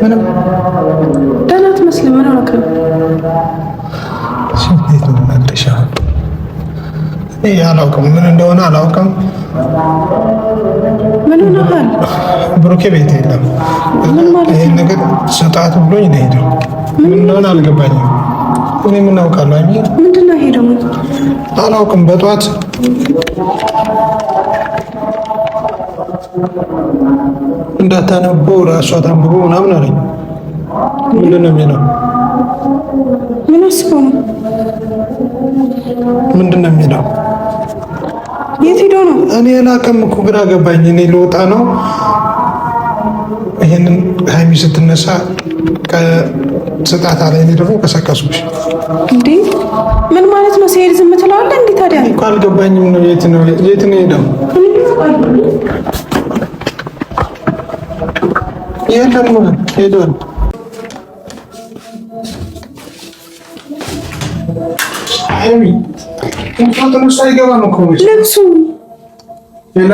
ምንም ደህና ትመስል። ምን ሆነክ ነው? እንዴት ነው የምነግርሽ? እኔ አላውቅም፣ ምን እንደሆነ አላውቅም። ምን ሆነሃል? ብሩኬ ቤት የለም። ምን ማለት ይሄን ነገር ስጣት ብሎኝ ነው ሄደው። ምን እንደሆነ አልገባኝም። እኔ ምን አውቃለሁ? አይሚ ምንድን ነው ይሄ ደግሞ? አላውቅም። በጠዋት እንዳታነበው ራሷ ታንብቦ ምናምን አለኝ። ምንድን ነው የሚለው? ምን አስበው ነው? ምንድን ነው የሚለው? የት ሄዶ ነው? እኔ አላውቅም እኮ ግራ ገባኝ። እኔ ልወጣ ነው። ይሄንን ሃይሚ ስትነሳ ስጣት አለ። እኔ ደግሞ ቀሰቀሱሽ እንዴ? ምን ማለት ነው? ሲሄድ ዝም ትለዋለህ እንዴ? ታዲያ እኮ አልገባኝም ነው። የት ነው ሄደው? የለም ሄዷል። ሃይሚ እንኳን ተነስቶ አይገባም እኮ ልብሱ ሌላ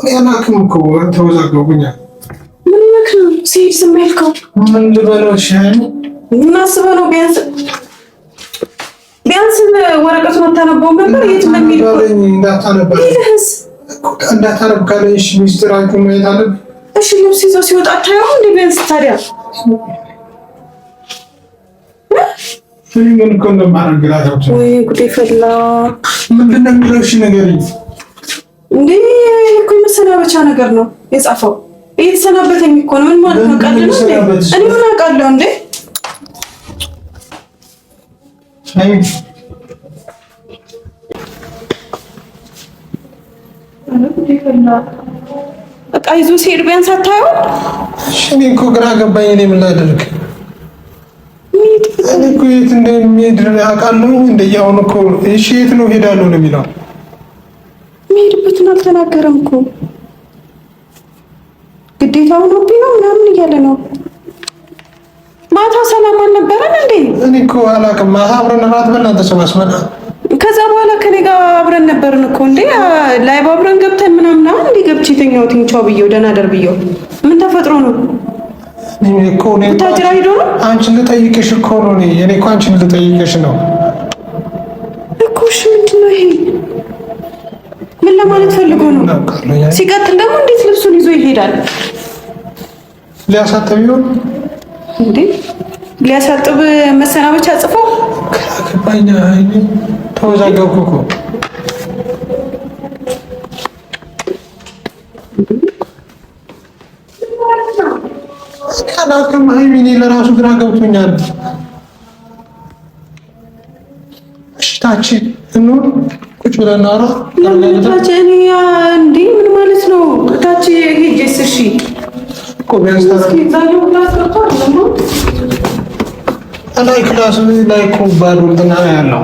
ያናክም እኮ ተወዛገቡኛል። ምን ነክ ነው ሲል ስሜልከው ምን ልበለው? ሻይ ምን አስበህ ነው? ቢያንስ ወረቀቱን አታነበውም ነበር? የት እንደሚል እንዳታነብ ካለኝ እሺ፣ ሚስጥራችሁን ማየት አለብኝ። እሺ ልብስ ይዞ ሲወጣ አታየውም እንዴ? ቢያንስ ታዲያ ምን እኮ እንደማረግላታው ወይ ጉዴ ፈላ። ምንድን ነው የሚለው? እሺ ንገሪኝ። እንዴ እኮ የመሰናበቻ ነገር ነው የጻፈው። እየተሰናበተኝ እኮ ነው። ምን ማለት ነው? ቀልድ ነው እንዴ? እኔ ምን አውቃለሁ እንዴ? በቃ ይዞ ሲሄድ ቢያንስ አታየውም? እሺ እኔ እኮ ግራ ገባኝ። እኔ ምን ላድርግ? እኔ እኮ የት እንደሚሄድ አውቃለሁ። እንደያውን እኮ እሺ የት ነው ሄዳለሁ ነው የሚለው? የሚሄድበትን አልተናገረም እኮ ግዴታው ነው ቢለው ምናምን እያለ ነው። ማታ ሰላም አልነበረም እንዴ? እኔ እኮ አላውቅም። ማታ አብረን እራት በላን ተሰባስበን። ከዛ በኋላ ከኔ ጋር አብረን ነበርን እኮ እንዴ። ላይ አብረን ገብተን ምናምን እንዴ ገብቼ የተኛሁት ቻው ብዬው ደህና ደር ብዬው ምን ተፈጥሮ ነው? እኔ እኮ ነው ታጅራ ሄዶ ነው አንቺን ልጠይቅሽ እኮ ነው። እኔ እኮ አንቺን ልጠይቅሽ ነው እኮ። እሺ ምንድን ነው ይሄ? ምን ለማለት ፈልጎ ነው? ሲቀጥል ደግሞ እንዴት ልብሱን ይዞ ይሄዳል? ሊያሳጥብ ይሆን እንዴ? ሊያሳጥብ መሰናበቻ ጽፎ ከገባኝ። ተወዛገብኩ እኮ አላውቅም። ሀይሚኔ ለራሱ ግራ ገብቶኛል። እሺ ታች እንውል ቁጭ ብለን እናውራ። ታች እኔ እንዴ ምን ማለት ነው? ታች ሄጄስ እሺ እኮ ቢያንስ ላይ ክላስ ላይ እኮ ባዶ እንትና ያለው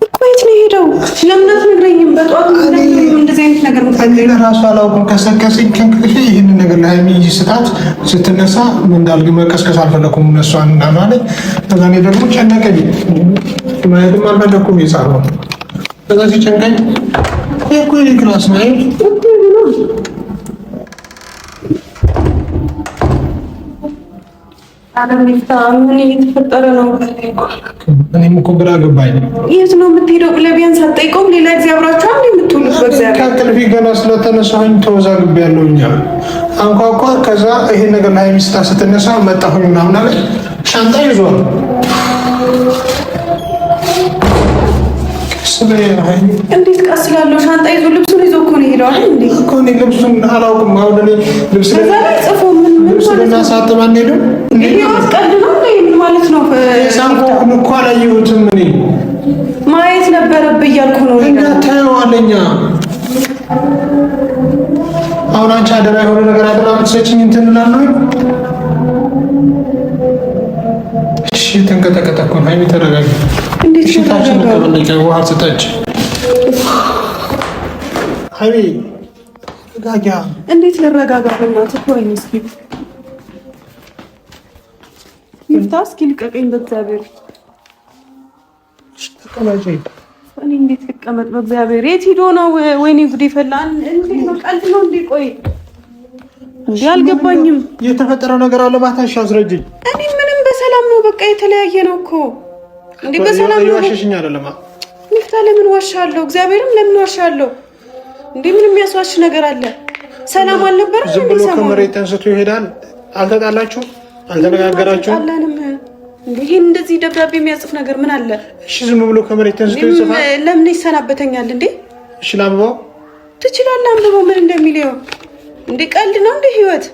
እኮ የት ነው ሄደው? ለምን አትነግረኝም? በጠዋት እንደዚህ አይነት ነገር እኔ ለራሱ አላውቅም። ከሰከሰኝ ከንክሽ ይህን ነገር ለሀይሚ ስጣት ስትነሳ እንዳልግ መቀስቀስ አልፈለኩም። እነሷን እና ማለት ከዛ እኔ ደግሞ ጨነቀኝ። ማየትም አልፈለኩም። የጻፈው ከዛ ሲጨንቀኝ እኮ የኔ ክላስ ነው ምን እየተፈጠረ ነው? እኔም እኮ ግራ ገባኝ። የት ነው የምትሄደው ብለህ ቢያንስ አትጠይቀውም? ሌላ ጊዜ አብራችሁ አንዴ የምትውሉት በእግዚአብሔር ከእንቅልፌ ገና ስለተነሳሁኝ ተወዛግቤያለሁ። አንኳኳ። ከዛ ይሄን ነገር ላይ ሚስታ ስትነሳ መጣሁኝ ምናምን አለ። ሻንጣ ይዟል። እንዴት ቀስ እላለሁ? ሻንጣ ይዞ ልብሱን ይዞ እኮ ነው የሄደው አይደል እንዴ? እኮ እኔ ልብሱን አላውቅም። አሁን እኔ ልብስ ጽፎ ምን ልናሳጥብ አንሄድም? ቀልድ ነው ማለት ነው። ሳንፎን እኮ አላየሁትም። እኔ ማየት ነበረብህ እያልኩ ነው። እና ታየዋለኛ። አሁን አንቺ አደራ የሆነ ነገር አደራ የምትሰጪኝ እንትን እላለሁ። እሺ ተንቀጠቀጠ እኮ ነው። ሀይሚ ተረጋጊ። እንዴት ታችን ተቀበለች። ውሃ ስጠጭ ሀይሚ ተረጋጊ። እንዴት ልረጋጋ? በእናትህ ወይኔ እስኪ ይፍታ። እስኪ ልቀቀኝ በእግዚአብሔር። ተቀመጪ። እኔ እንዴት ልቀመጥ በእግዚአብሔር? የት ሂዶ ነው? ወይኔ ጉዴ ፈላ። እንዴት ነው? ቀልድ ነው እንዴ? ቆይ እንዴ አልገባኝም። የተፈጠረው ነገር አለ ባታሽ አስረጅኝ። እኔ ምንም በሰላም ነው። በቃ የተለያየ ነው እኮ እንዴ በሰላም ነው። ዋሽሽኝ አይደለም ይፍታ። ለምን ዋሻለሁ? እግዚአብሔርም ለምን ዋሻለሁ እንዴ? ምንም የሚያስዋሽ ነገር አለ? ሰላም አልነበረም? ዝም ብሎ ከመሬት ተንስቶ ይሄዳል። አልተጣላችሁ? አልተነጋገራችሁ? አላንም እንዴ? ይሄን እንደዚህ ደብዳቤ የሚያጽፍ ነገር ምን አለ? እሺ ዝም ብሎ ከመሬት ተንስቶ ይጽፋል። ለምን ይሰናበተኛል እንዴ? እሺ ላምባው ትችላለህ። አንብበው ምን እንደሚለው እንዴ። ቀልድ ነው እንዴ ህይወት?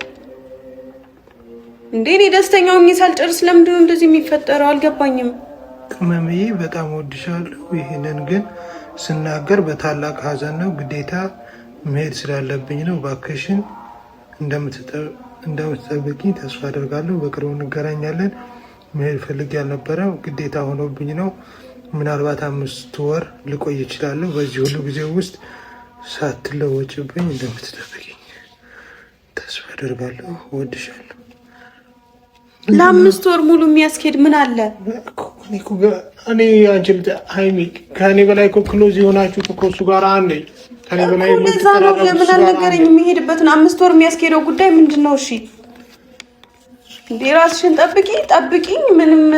እንዴ እኔ ደስተኛው ሆኜ ሳልጨርስ ለምንድን ነው እንደዚህ የሚፈጠረው? አልገባኝም። ቅመምዬ በጣም ወድሻለሁ። ይሄንን ግን ስናገር በታላቅ ሐዘን ነው። ግዴታ መሄድ ስላለብኝ ነው። እባክሽን እንደምትጠብቂኝ ተስፋ አደርጋለሁ። በቅርቡ እንገናኛለን። መሄድ ፈልጌ ያልነበረው ግዴታ ሆኖብኝ ነው። ምናልባት 5 ወር ልቆይ እችላለሁ። በዚህ ሁሉ ጊዜ ውስጥ ሳትለወጭብኝ እንደምትጠብቂኝ ተስፋ አደርጋለሁ። እወድሻለሁ። ለ5 ወር ሙሉ የሚያስኬድ ምን አለ? እኔ አንቺ ሀይሚ ከእኔ በላይ እኮ ክሎዝ የሆናችሁት እኮ እሱ ጋር አንዴ ከኔ በላይ ለምን አልነገረኝም? የሚሄድበትን 5 ወር የሚያስኬደው ጉዳይ ምንድነው? እሺ እንዴ ራስሽን ጠብቂኝ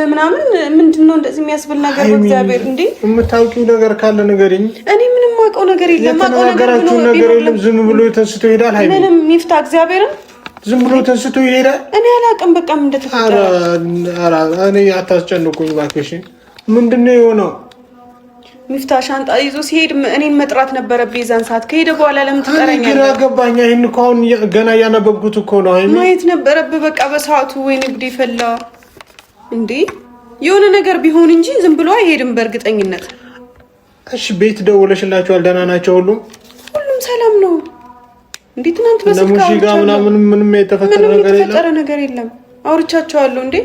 ምናምን ምንድነው እንደዚህ የሚያስብል ነገር? በእግዚአብሔር እንዴ የምታውቂው ነገር ካለ ንገሪኝ። እኔ ምንም ማውቀው ነገር የለም። ነገር የለም። ዝም ብሎ ተንስቶ ይሄዳል። ሃይሚ ምንም ይፍታ እግዚአብሔርን ዝም ብሎ ተንስቶ ይሄዳል። እኔ አላውቅም። በቃ ምን እንደተፈጠረ እኔ አታስጨንቁኝ እባክሽ። ምንድነው የሆነው? ሚፍታ ሻንጣ ይዞ ሲሄድ እኔን መጥራት ነበረብኝ የዛን ሰዓት። ከሄደ በኋላ ለምን ትጠራኛለህ? ግራ ገባኝ። ይሄን እኮ አሁን ገና ያነበብኩት እኮ ነው። ሃይሚ ማየት ነበረብህ በቃ በሰዓቱ። ወይኔ ጉዴ ፈላ እንዴ! የሆነ ነገር ቢሆን እንጂ ዝም ብሎ አይሄድም በእርግጠኝነት። እሺ ቤት ደውለሽላቸዋል? ደህና ናቸው? ሁሉም ሰላም ነው እንዴ? ትናንት በስልክ አውርቻለሁ። ምንም የተፈጠረ ነገር የለም። አውርቻቸዋለሁ እንዴ?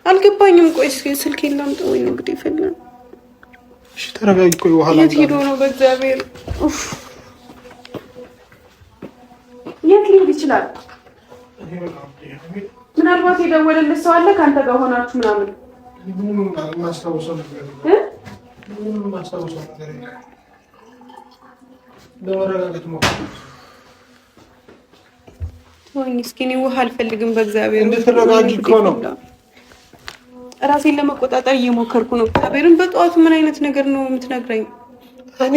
አልገባኝም። ቆይ ስልክ የለም። ወይኔ ጉዴ ፈላ። እሺ ተረጋጊ። ቆይ በኋላ የት ሄዶ ነው? በእግዚአብሔር የት ሊሄድ ይችላል? ምናልባት የደወለልህ ሰው አለ ከአንተ ጋር ሆናችሁ ምናምን? ምንም ማስታወሰው ነገር የለም። ለወረጋገጥ ወይኔ እስኪ እኔ ውሃ አልፈልግም። በእግዚአብሔር እንድትረጋጊ እኮ ነው። ራሴን ለመቆጣጠር እየሞከርኩ ነው። እግዚአብሔርን በጠዋቱ ምን አይነት ነገር ነው የምትነግረኝ? እኔ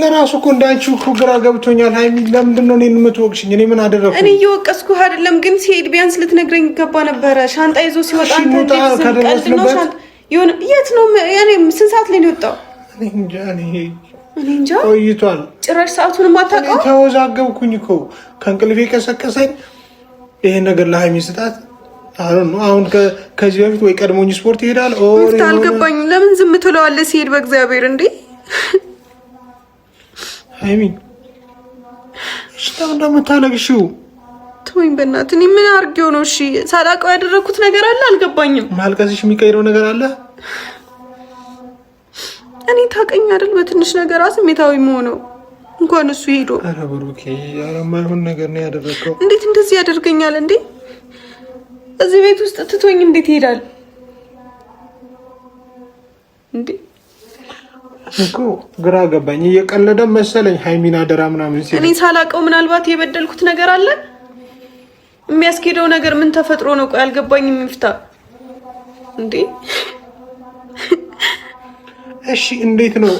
ለራሱ እኮ እንዳንቺ እኮ ግራ ገብቶኛል። ሃይሚ ለምንድን ነው እኔን የምትወቅሽኝ? እኔ ምን አደረኩ? እኔ እየወቀስኩህ አይደለም፣ ግን ሲሄድ ቢያንስ ልትነግረኝ ይገባ ነበረ። ሻንጣ ይዞ ሲወጣ የት ነው? እኔ ስንት ሰዓት ላይ ነው የወጣው? እኔ እንጃ ቆይቷል። ጭራሽ ሰዓቱን ማታውቀው? ተወዛገብኩኝ እኮ ከእንቅልፌ ቀሰቀሰኝ። ይሄን ነገር ለሃይሚ ስጣት። አሁን ከዚህ በፊት ወይ ቀድሞኝ ስፖርት ይሄዳል። አልገባኝም። ለምን ዝም ትለዋለህ ሲሄድ? በእግዚአብሔር እንዴ ሃይሚ ሽታው እንደምታለቅሽው ተወኝ በእናትህ። እኔ ምን አድርጌው ነው? እሺ ሳላውቀው ያደረኩት ነገር አለ? አልገባኝም። ማልቀስሽ የሚቀይረው ነገር አለ? እኔ ታውቀኝ አይደል? በትንሽ ነገር ስሜታዊ መሆነው እንኳን እሱ ሄዶ። ኧረ ብሩኬ፣ ኧረ የማይሆን ነገር ነው ያደረገው። እንዴት እንደዚህ ያደርገኛል እንዴ? እዚህ ቤት ውስጥ ትቶኝ እንዴት ይሄዳል እንዴ? እኮ ግራ ገባኝ። እየቀለደ መሰለኝ ሃይሚን አደራ ምናምን ሲል እኔ ሳላውቀው ምናልባት የበደልኩት ነገር አለ። የሚያስኬደው ነገር ምን ተፈጥሮ ነው? ቆይ አልገባኝም። የሚፍታ እንዴ እሺ እንዴት ነው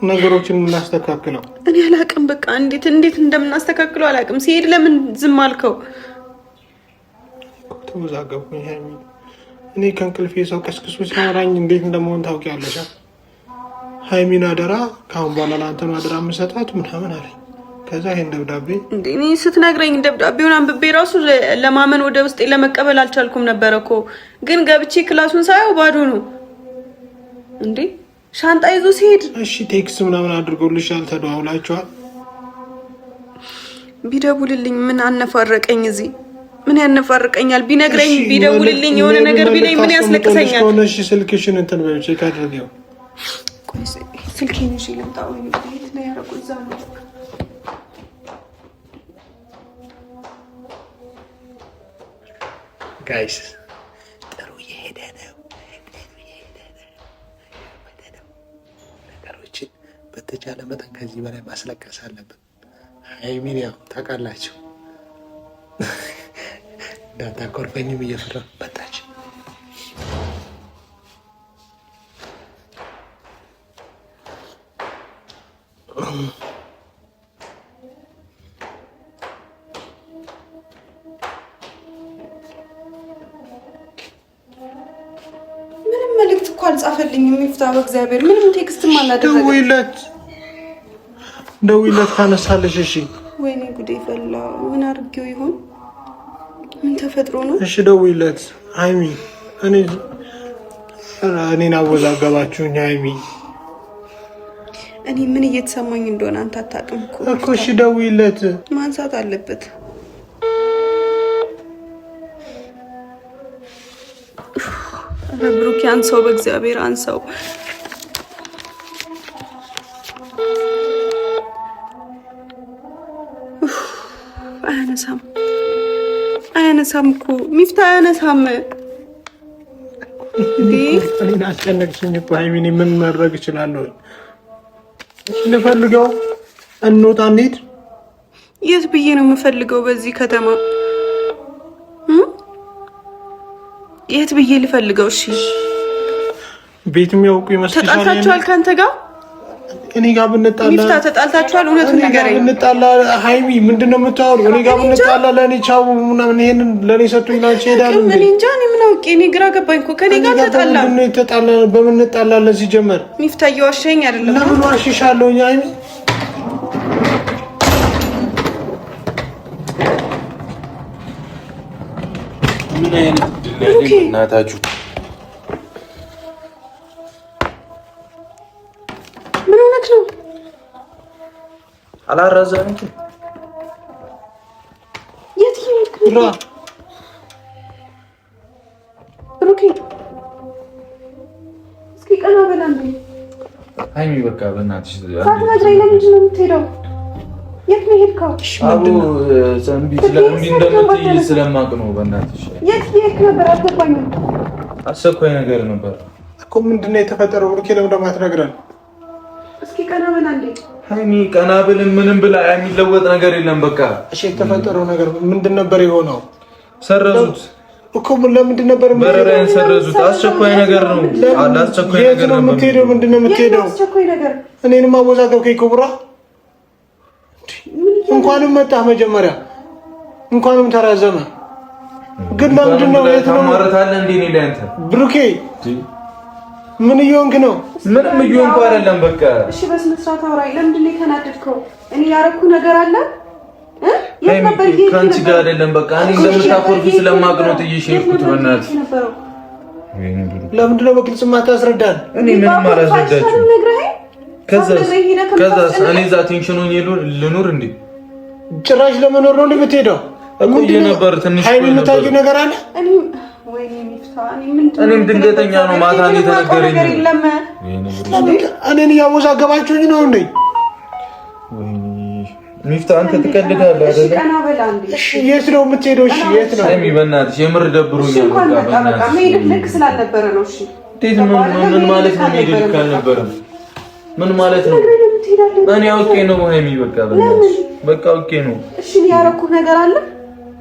ነገሮችን የምናስተካክለው? እኔ አላውቅም። በቃ እንዴት እንደምናስተካክለው አላውቅም። ሲሄድ ለምን ዝም አልከው? ተወዛገብኩኝ ሃይሚ። እኔ ከእንቅልፌ ሰው ቀስቅሶ ሲያወራኝ እንዴት እንደመሆን ታውቂያለሽ? ሃይሚን አደራ ካሁን በኋላ ለአንተ ነው አደራ የምሰጣት ምናምን አለኝ። ከዛ ይሄን ደብዳቤ እንዴ እኔ ስትነግረኝ ደብዳቤውን አንብቤ ራሱ ለማመን ወደ ውስጤ ለመቀበል አልቻልኩም ነበር እኮ። ግን ገብቼ ክላሱን ሳየው ባዶ ነው እንዴ ሻንጣ ይዞ ሲሄድ። እሺ ቴክስት ምናምን አድርጎልሻል? ተደዋውላችኋል? ቢደውልልኝ ምን አነፋረቀኝ? እዚህ ምን ያነፋርቀኛል? ቢነግረኝ ቢደውልልኝ የሆነ ነገር ቢለኝ ምን ያስለቅሰኛል? እሺ ስልክሽን እንትን በይ ቼክ አድርጊው። ቆይ ስልኬን እሺ ልምጣው። የት ነው ያደረኩት? እዛ ነው። ጋይስ ጥሩ እየሄደ ነው። ነገሮችን በተቻለ መጠን ከዚህ በላይ ማስለቀስ አለብን። ሃይሚን ያው ታውቃላችሁ እንዳታኮርፈኝም እየፈራሁ መጣች። ምንም መልዕክት እኮ አልጻፈልኝም። ይፍታ በእግዚአብሔር ምንም ቴክስትም አላደረገም። ደውይለት ካነሳለሽ። እሺ ወይኔ ጉዴ ፈላ። ምን አድርጌው ይሆን? ምን ተፈጥሮ ነው? እሺ ደውይለት ሃይሚ። እኔን አወዛገባችሁኝ ሃይሚ። እኔ ምን እየተሰማኝ እንደሆነ አንተ አታውቅም እኮ። እሺ ደውይለት። ማንሳት አለበት። ኧረ ብሩክ አንሳው፣ በእግዚአብሔር አንሳው። አያነሳም እኮ ሚፍታ አያነሳም። እኔን አስጨነቅሽኝ እኮ ሃይሚ። ምን ማድረግ እችላለሁ? ልፈልገው እንውጣ እንሂድ። የት ብዬ ነው የምፈልገው በዚህ ከተማ? የት ብዬ ልፈልገው? እሺ ቤት የሚያውቁ ይመስልሻል? ተጣልታችኋል ካንተ ጋር? እኔ ጋር ብንጣላ ሚፍታ ተጣልታችኋል? እውነቱን ንገረኝ። ብንጣላ ሃይሚ ምንድነው የምታወሪው? እኔ ጋር ብንጣላ ለኔ ቻው ምናምን ይሄንን ለኔ ሰጡኝ ላንቺ ሄዳሉ እንዴ? ምን እንጃ እኔ ምን አውቄ። እኔ ግራ ገባኝ እኮ ከኔ ጋር ተጣላ። በምን እንጣላለን ሲጀመር? ሚፍታ እየዋሸኝ አይደለም። ለምን ዋሽሻለሁ ሃይሚ? ምን አይነት እናታችሁ ምን ሆነክ ነው? አላራዘምኩ። የት ይሄድክ ነው? ብሩኬ እስኪ ቀና በላ እንዴ። ሃይሚ በቃ በእናትሽ ሳትነግረኝ ለምንድን ነው የምትሄደው? የት ነው የሄድከው? አቡ ዘንቢ እንደምትይ ስለማቅ ነው። በእናትሽ የት ሄድክ ነበር? አልገባኝም። አሰብኩኝ ነገር ነበር እኮ ምንድነው የተፈጠረው? ብሩኬ ለምን እንደማትነግረን? እስኪ ቀና በላ እንዴ። ሃይሚ ቀና ብልም ምንም ብላ የሚለወጥ ነገር የለም። በቃ እሺ የተፈጠረው ነገር ምንድን ነበር የሆነው? ሰረዙት እኮ ምንድን ነበር? በረራን ሰረዙት። አስቸኳይ ነገር ነው። አስቸኳይ ነገር ነው። የምትሄደው ምንድነው የምትሄደው? አስቸኳይ ነገር እኔንም አወዛገብከኝ ኩብራ። እንኳንም መጣህ መጀመሪያ እንኳንም ተራዘመ። ግን ለምንድን ነው የት ነው ማረታለ እንዴ? እኔ ላይ አንተ ብሩኬ ምን እየሆንክ ነው? ምንም እየሆንኩ አይደለም። በቃ እሺ በስነ ስርዓት አውራኝ። ለምንድን ነው የተናደድከው? እኔ ያረኩ ነገር አለ? ከአንቺ ጋር አይደለም። በቃ እኔ እንደምታኮርፊ ስለማቅ ነው ጥዬሽ የሄድኩት። በእናትሽ ለምንድን ነው በግልጽ የማታስረዳን? እኔ ምንም አላስረዳችሁም። ከዛስ እኔ እዛ ቴንሽኑን ልኑር እንዴ? ጭራሽ ለመኖር ነው እንደምትሄደው? እቆየ ነበር ትንሽ ሃይሚ የምታውቂው ነገር አለ? እኔም ድንገተኛ ነው ማታ ነው የተነገረኝ። እኔን እያወዛገባችሁኝ ነው እንዴ? ሚፍታ አንተ ትቀልዳለህ አይደል? እሺ የት ነው የምትሄደው? እሺ የት ነው? ሃይሚ በእናትሽ የምር ደብሮኛል። በቃ መሄድ ልክ ስላልነበረ ነው። እሺ ምን ማለት ነው? መሄድ ልክ አልነበረም። ምን ማለት ነው? እኔ አውቄ ነው ሃይሚ። በቃ በእናትሽ በቃ አውቄ ነው። እሺ ያረኩህ ነገር አለ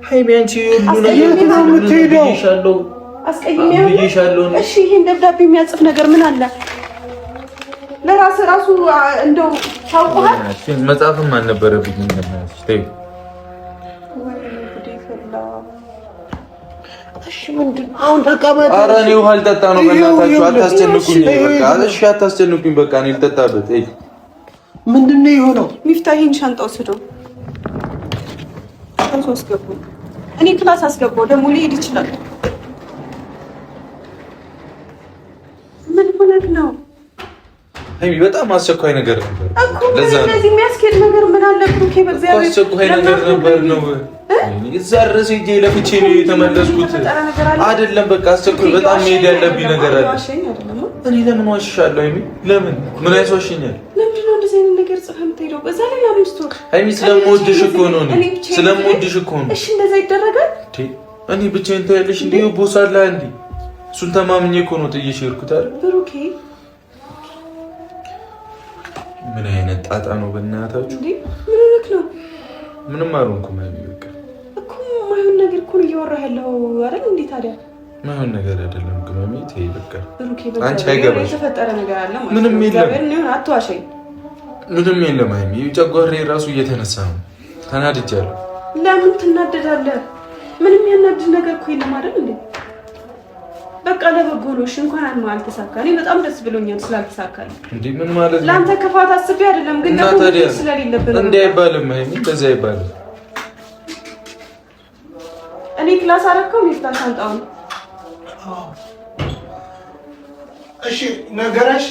ሃይሚ? አንቺ ሁሉ ነገር የት ነው የምትሄደው? አስቀይሜያለሁ። እሺ ይሄን ደብዳቤ የሚያጽፍ ነገር ምን አለ? ለራስህ ራሱ እንደው ታውቀሃል። መጻፍም አልነበረብኝም። በእናትሽ ተይው። እሺ ምንድን ነው አሁን? ተቀመጥ። ኧረ እኔ ውሃ ልጠጣ ነው። በእናታችሁ አታስጨንቁኝ። በቃ እሺ አታስጨንቁኝ። በቃ እኔ ልጠጣበት። እይ ምንድን ነው የሆነው? ሚፍታ ይሄን ሻንጣ ወስደው አስገባው። እኔ ክላስ አስገባው። ደግሞ ሊሄድ ይችላል። ምን ሆነህ ነው? ሃይሚ በጣም አስቸኳይ ነገር ነበር እኮ። ለዚህ የሚያስኬድ ነገር ምን አለ? ብሩኬ በእግዚአብሔር አስቸኳይ ነገር ነበር ነው። እዛ ድረስ ሄጄ ለፍቼ ነው የተመለስኩት። አይደለም በቃ አስቸኳይ በጣም መሄድ ያለብኝ ነገር አለ። እኔ ለምን ዋሽሻለሁ? ሃይሚ ለምን ምን ያስዋሽኛል? ለምንድን ነው እንደዚህ አይነት ነገር ጽፈህ የምትሄደው? በዛ ላይ አምስት ወር ሃይሚ ስለምወድሽ እኮ ነው። እኔ ስለምወድሽ እኮ ነው። እሺ እንደዛ ይደረጋል? እኔ ብቻዬን ታያለሽ እንዴ? ቦስ አለ እንዴ? እሱን ተማምኜ እኮ ነው ጥዬሽ የሄድኩት አይደል? ብሩኬ ምን አይነት ጣጣ ነው በእናታችሁ? እንዴ ምን ሆነክ ነው? ምንም አልሆንኩም። ሃይሚ በቃ እኮ ማይሆን ነገር እኮ ነው እያወራህ ያለው አይደል? እንዴ ታዲያ ማይሆን ነገር አይደለም። ግመሚ ተይ በቃ። ብሩኬ አንቺ አይገባሽ። የተፈጠረ ነገር አለ ማለት ነው። ምንም የለም። ነው አትዋሸኝ። ምንም የለም ሃይሚ። ጨጓራዬ ራሱ እየተነሳ ነው። ተናድጃለሁ። ለምን ትናደዳለህ? ምንም ያናድድ ነገር እኮ የለም አይደል እንዴ? በቃ ለበጎ ነው። እሺ እንኳን አልተሳካ። እኔ በጣም ደስ ብሎኛል ስላልተሳካልኝ። እንዴ ምን ማለት ነው? ለአንተ ክፋት አስቤ አይደለም፣ ግን ደግሞ ስለሌለብን ነው። እንዴ አይባልም ሃይሚ፣ እንደዛ አይባልም። እኔ ክላስ አረከው ሚፍታ ሻንጣው። እሺ ነገረሽ?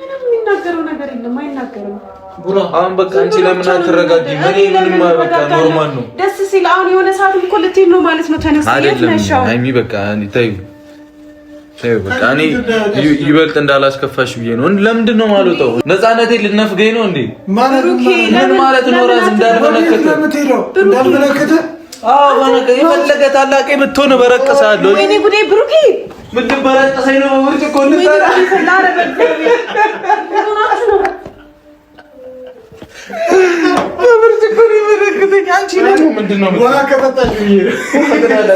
ምንም የሚናገረው ነገር የለም። አይናገርም። ቡራ አሁን በቃ አንቺ ለምን አትረጋጊም? እኔ ምንም በቃ ኖርማል ነው። ደስ ሲል አሁን የሆነ ሰዓት እኮ ልትሄድ ነው ማለት ነው። ተነስ አይደለም ሃይሚ በቃ ተይው ተይው በቃ። እኔ ይበልጥ እንዳላስከፋሽ ብዬ ነው። ለምንድን ነው የማልወጣው? ነፃነቴን ልትነፍገኝ ነው እንዴ? ምን ማለት ነው? ራስ እንዳልበለከተ እንዳልበለከተ የፈለገ ታላቄ ብትሆን በረቀሳለሁ። ወይኔ ጉዴ ብሩኬ ምን ልበረቀሰኝ ነው? ብርጭቆ በብርጭቆ ነው የመረቅተኝ። አንቺ ነው ምንድነው? ውሃ ከጠጣሽ ብዬ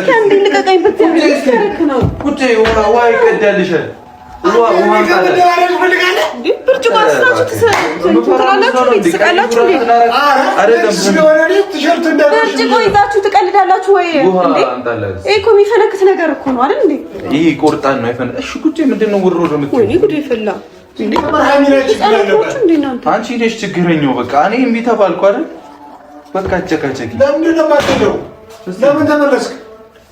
ከአንድ ልቀቀኝ ብትያለሽ ነው ቁጭ ውሃ ይቀዳልሻል። ብርጭቆ አንስታችሁ ትሰራላችሁ፣ ትስቃላችሁ። ብርጭቆ ይዛችሁ ትቀልዳላችሁ ወይ? ይሄ እኮ የሚፈነክት ነገር እኮ ነው አይደል እንዴ? ይሄ ቁርጣን ነው አይፈነ። እሺ ቁጭ ምንድነው ውሮ ነው የምትይው? ወይኔ ጉዴ ፈላ። አንቺ ነሽ ችግረኛው። በቃ እኔ እምቢ ተባልኩ አይደል? በቃ አጨቃጨቂ። ለምንድን ነው የማትሄደው? ለምን ተመለስክ?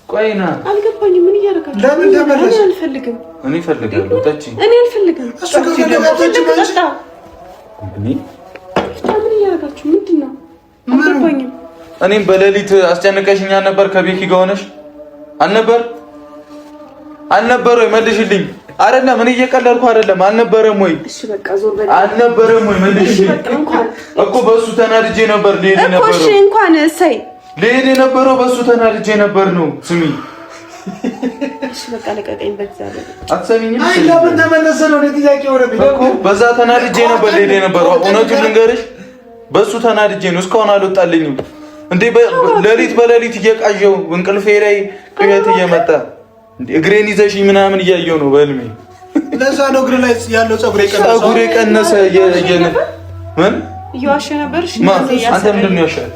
ቆይና አልገባኝም። ምን እያደረጋችሁ? ለምን ተመለስክ? እኔ አልፈልግም። እኔ እፈልጋለሁ። ጠጪ። እኔ አልፈልግም። እሱ ከፈለጋችሁ ማንቺ ምን እያደረጋችሁ? ምንድን ነው? አልገባኝም። እኔም በሌሊት አስጨንቀሽኛ ነበር። ከቤኪ ጋር ሆነሽ አልነበር ወይ? መልሽልኝ። አይደለም እኔ እየቀለድኩ አይደለም። አልነበረም ወይ? እሺ በቃ ዞር በል። አልነበረም ወይ? መልሽልኝ እኮ በሱ ተናድጄ ነበር። ልሄድ ነበር እኮ። እሺ እንኳን እሰይ ልሄድ የነበረው በሱ ተናድጄ ነበር ነው። ስሚ እሺ በቃ ለቀቀኝ። በእግዚአብሔር አትሰሚኝም? አይ ለምን ተመለሰ ነው ጥያቄ ሆነብኝ እኮ። በዛ ተናድጄ ነበር ልሄድ የነበረው። እውነቱን ልንገርሽ በሱ ተናድጄ ነው። እስካሁን አልወጣልኝም እንዴ። ሌሊት በሌሊት እየቃዠው እንቅልፌ ላይ ቅዠት እየመጣ እግሬን ይዘሽ ምናምን እያየው ነው በህልሜ። ለዛ ነው እግሬ ላይ ያለው ፀጉሬ ቀነሰ። ምን እየዋሸ ነበር? እሺ አንተ ምንድን ነው ያሻል?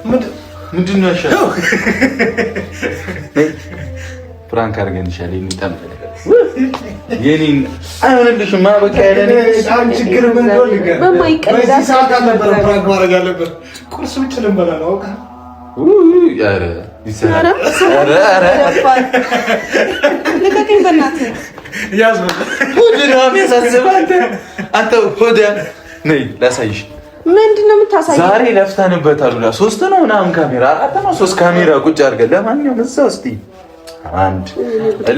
ምንድን ነው ያሻል? ፍራንክ አድርገንሻል። የሚጠም የኔን አይሆንልሽማ። በቃ ያለኔ ችግር ምን ነው ልገር በማይቀልዳ ሰዓት አልነበረ ፍራንክ ማድረግ አለበት። ቁርስ ብቻ ልንበላ ነው። አውቃ ኧረ ይሰራል። ልቀቀኝ በእናትህ። ያዝ ሆድ ነው የሚያሳስበው። አንተ ሆድ ነይ ላሳይሽ። ምንድን ነው የምታሳየው? ዛሬ ለፍተንበታል። 3 ነው ምናምን ካሜራ 4 ነው 3 ካሜራ ቁጭ አድርገን። ለማንኛውም እዛው እስቲ 1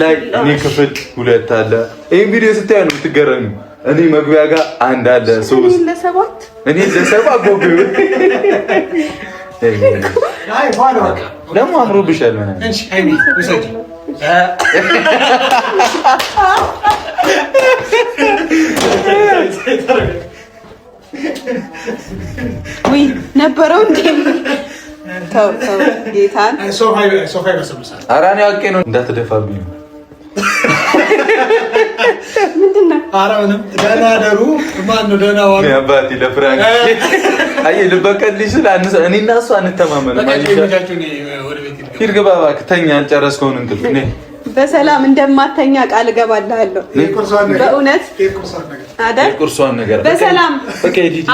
ላይ እኔ ክፍል 2 አለ። ይሄን ቪዲዮ ስታዩ ነው የምትገረሙ። እኔ መግቢያ ጋር 1 አለ 3 እኔ ለሰባት ጎብዩ። አይ ፋሎ ደግሞ አምሮብሻል ማለት እሺ አይቢ ውሰጂ። ወይ ነበረው እንዴ? ተው ጌታን ሶፋ ይበሰብሳል። ኧረ እኔ አውቄ ነው እንዳትደፋብኝ። ምንድን ነው? ኧረ ምንም ደህና ደሩ። ማን ነው ደህና ዋሉ? አባቴ ለፍራንክ አይ ልበቀልሽ ስለ እኔና እሱ አንተማመንም። ሂድ ግባ እባክህ ተኛ። አልጨረስከውን እንቅልፍ ነይ። በሰላም እንደማተኛ ቃል እገባልሃለሁ። በእውነት አይደል? የቁርሷን ነገር በሰላም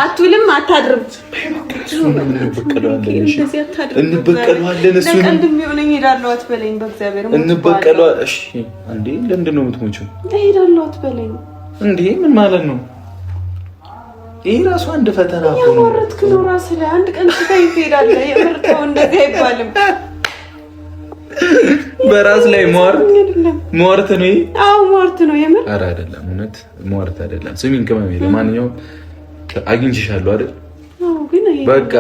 አትውልም አታድርም። እንበቀለዋለን። እሱን ለቀልድ የሚሆነኝ እሄዳለሁ አትበለኝ። በእግዚአብሔር እንበቀለዋለን። እሺ እንዴ ለምንድን ነው የምትሞቺው? እሄዳለሁ አትበለኝ እንዴ ምን ማለት ነው? ይሄ ራሱ አንድ ፈተና እኮ ነው። ያወረድክ ነው ራስህ ላይ አንድ ቀን ስታይ ትሄዳለህ። የምርተው እንደዚህ አይባልም። በራስ ላይ ሟርት ነው። አዎ ሟርት ነው የምር። ኧረ አይደለም፣ እውነት ሟርት አይደለም። ስሚኝ ቅመሜ፣ ለማንኛውም አግኝቼሻለሁ አይደል? አዎ ግን በቃ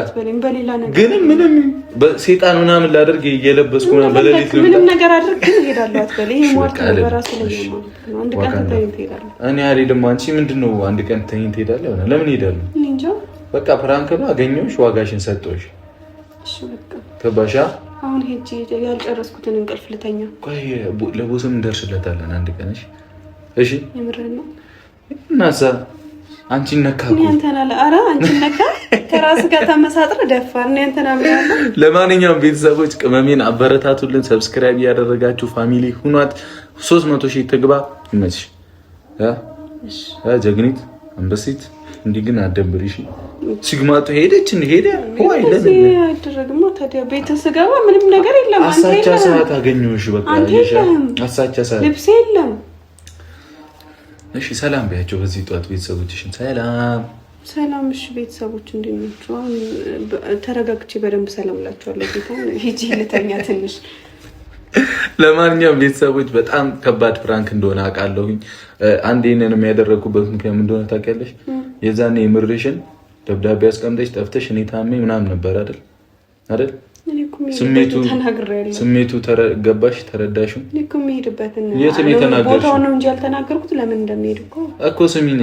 በሌላ ነገር ግን ምንም በሰይጣን ምናምን ላደርግ እየለበስኩ ነው በሌሊት ነው ምንም ነገር አድርግ ግን እሄዳለሁ አትበለኝ። ይሄ ሟርት ነው በራስህ ላይ ነው። አንድ ቀን ትሄዳለህ። እኔ አልሄድም። አንቺ ምንድነው አንድ ቀን ትሄዳለህ? ለምን እሄዳለሁ? እንጃ በቃ ፕራንክ ነው። አገኘሁሽ፣ ዋጋሽን ሰጠሁሽ። እሺ በቃ ተባሻ። አሁን ሄጄ ያልጨረስኩትን እንቅልፍ ልተኛ። ቆይ ለቦስም እንደርስለታለን አንድ ቀን። እሺ የምርህን ነው? እናሳ አንቺን ነካ እኮ አንተና ኧረ አንቺን ነካ ከራስህ ጋር ተመሳጥረ ደፋር ነው አንተና ማለት። ለማንኛውም ቤተሰቦች ቅመሜን አበረታቱልን። ሰብስክራይብ ያደረጋችሁ ፋሚሊ ሁኗት። 300 ሺህ ትግባ። ይመችሽ ጀግኒት አንበሲት። እንዲህ ግን አደንብሪሽ። ሲግማቱ ሄደች ሄደ ወይ ለምን አይደረግማ? ታዲያ ቤት ስገባ ምንም ነገር የለም። አሳቻ ሰዓት አገኘሁሽ። በቃ አሳቻ ሰዓት ልብስ የለም። እሺ ሰላም በያቸው በዚህ ጠዋት ቤተሰቦችሽን። ሰላም። እሺ ቤተሰቦች እንዴት ናችሁ? አሁን ተረጋግቼ በደንብ ሰላም እላችኋለሁ። ጌታን ሂጂ ልተኛ ትንሽ። ለማንኛውም ቤተሰቦች በጣም ከባድ ፍራንክ እንደሆነ አውቃለሁኝ። አንድ ይሄንን የሚያደርጉበት ምክንያት ምን እንደሆነ ታውቂያለሽ? የዛኔ የምርሽን ደብዳቤ አስቀምጠሽ ጠፍተሽ እኔ ታሜ ምናምን ነበር አይደል? ስሜቱ ገባሽ? ተረዳሽው? እኮ የምሄድበትን ቦታውን ነው እንጂ ያልተናገርኩት ለምን እንደምሄድ እኮ ስሚኛ።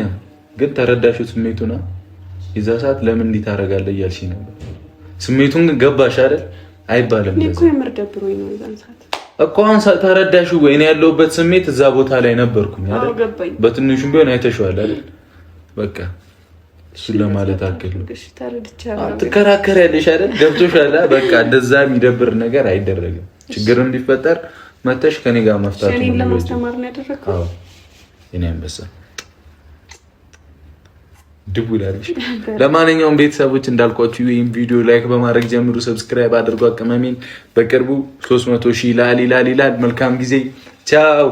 ግን ተረዳሽው ስሜቱና የዛ ሰዓት ለምን እንዲህ ታደርጋለህ እያልሽኝ ነበር። ስሜቱን ገባሽ አይደል? አይባልም እኔ እኮ የምር ደብሮኝ ነው እዛን ሰዓት እኮ አሁን ተረዳሽው ወይ? እኔ ያለሁበት ስሜት እዛ ቦታ ላይ ነበርኩኝ አይደል? በትንሹም ቢሆን አይተሽዋል አይደል? በቃ እሱ ለማለት አክል እሺ ተረድቻለሁ። ትከራከሪያለሽ አይደል? ገብቶሻል? በቃ እንደዛ የሚደብር ነገር አይደረግም። ችግርም ቢፈጠር መተሽ ከኔ ጋር መፍታት ነው። እኔን ለማስተማር ነው ያደረከው? አዎ እኔ አንበሳ ድቡላልሽ። ለማንኛውም ቤተሰቦች እንዳልኳችሁ ይሄን ቪዲዮ ላይክ በማድረግ ጀምሩ፣ ሰብስክራይብ አድርጉ። አቀማሜን በቅርቡ 300,000 ላሊ መልካም ጊዜ ቻው።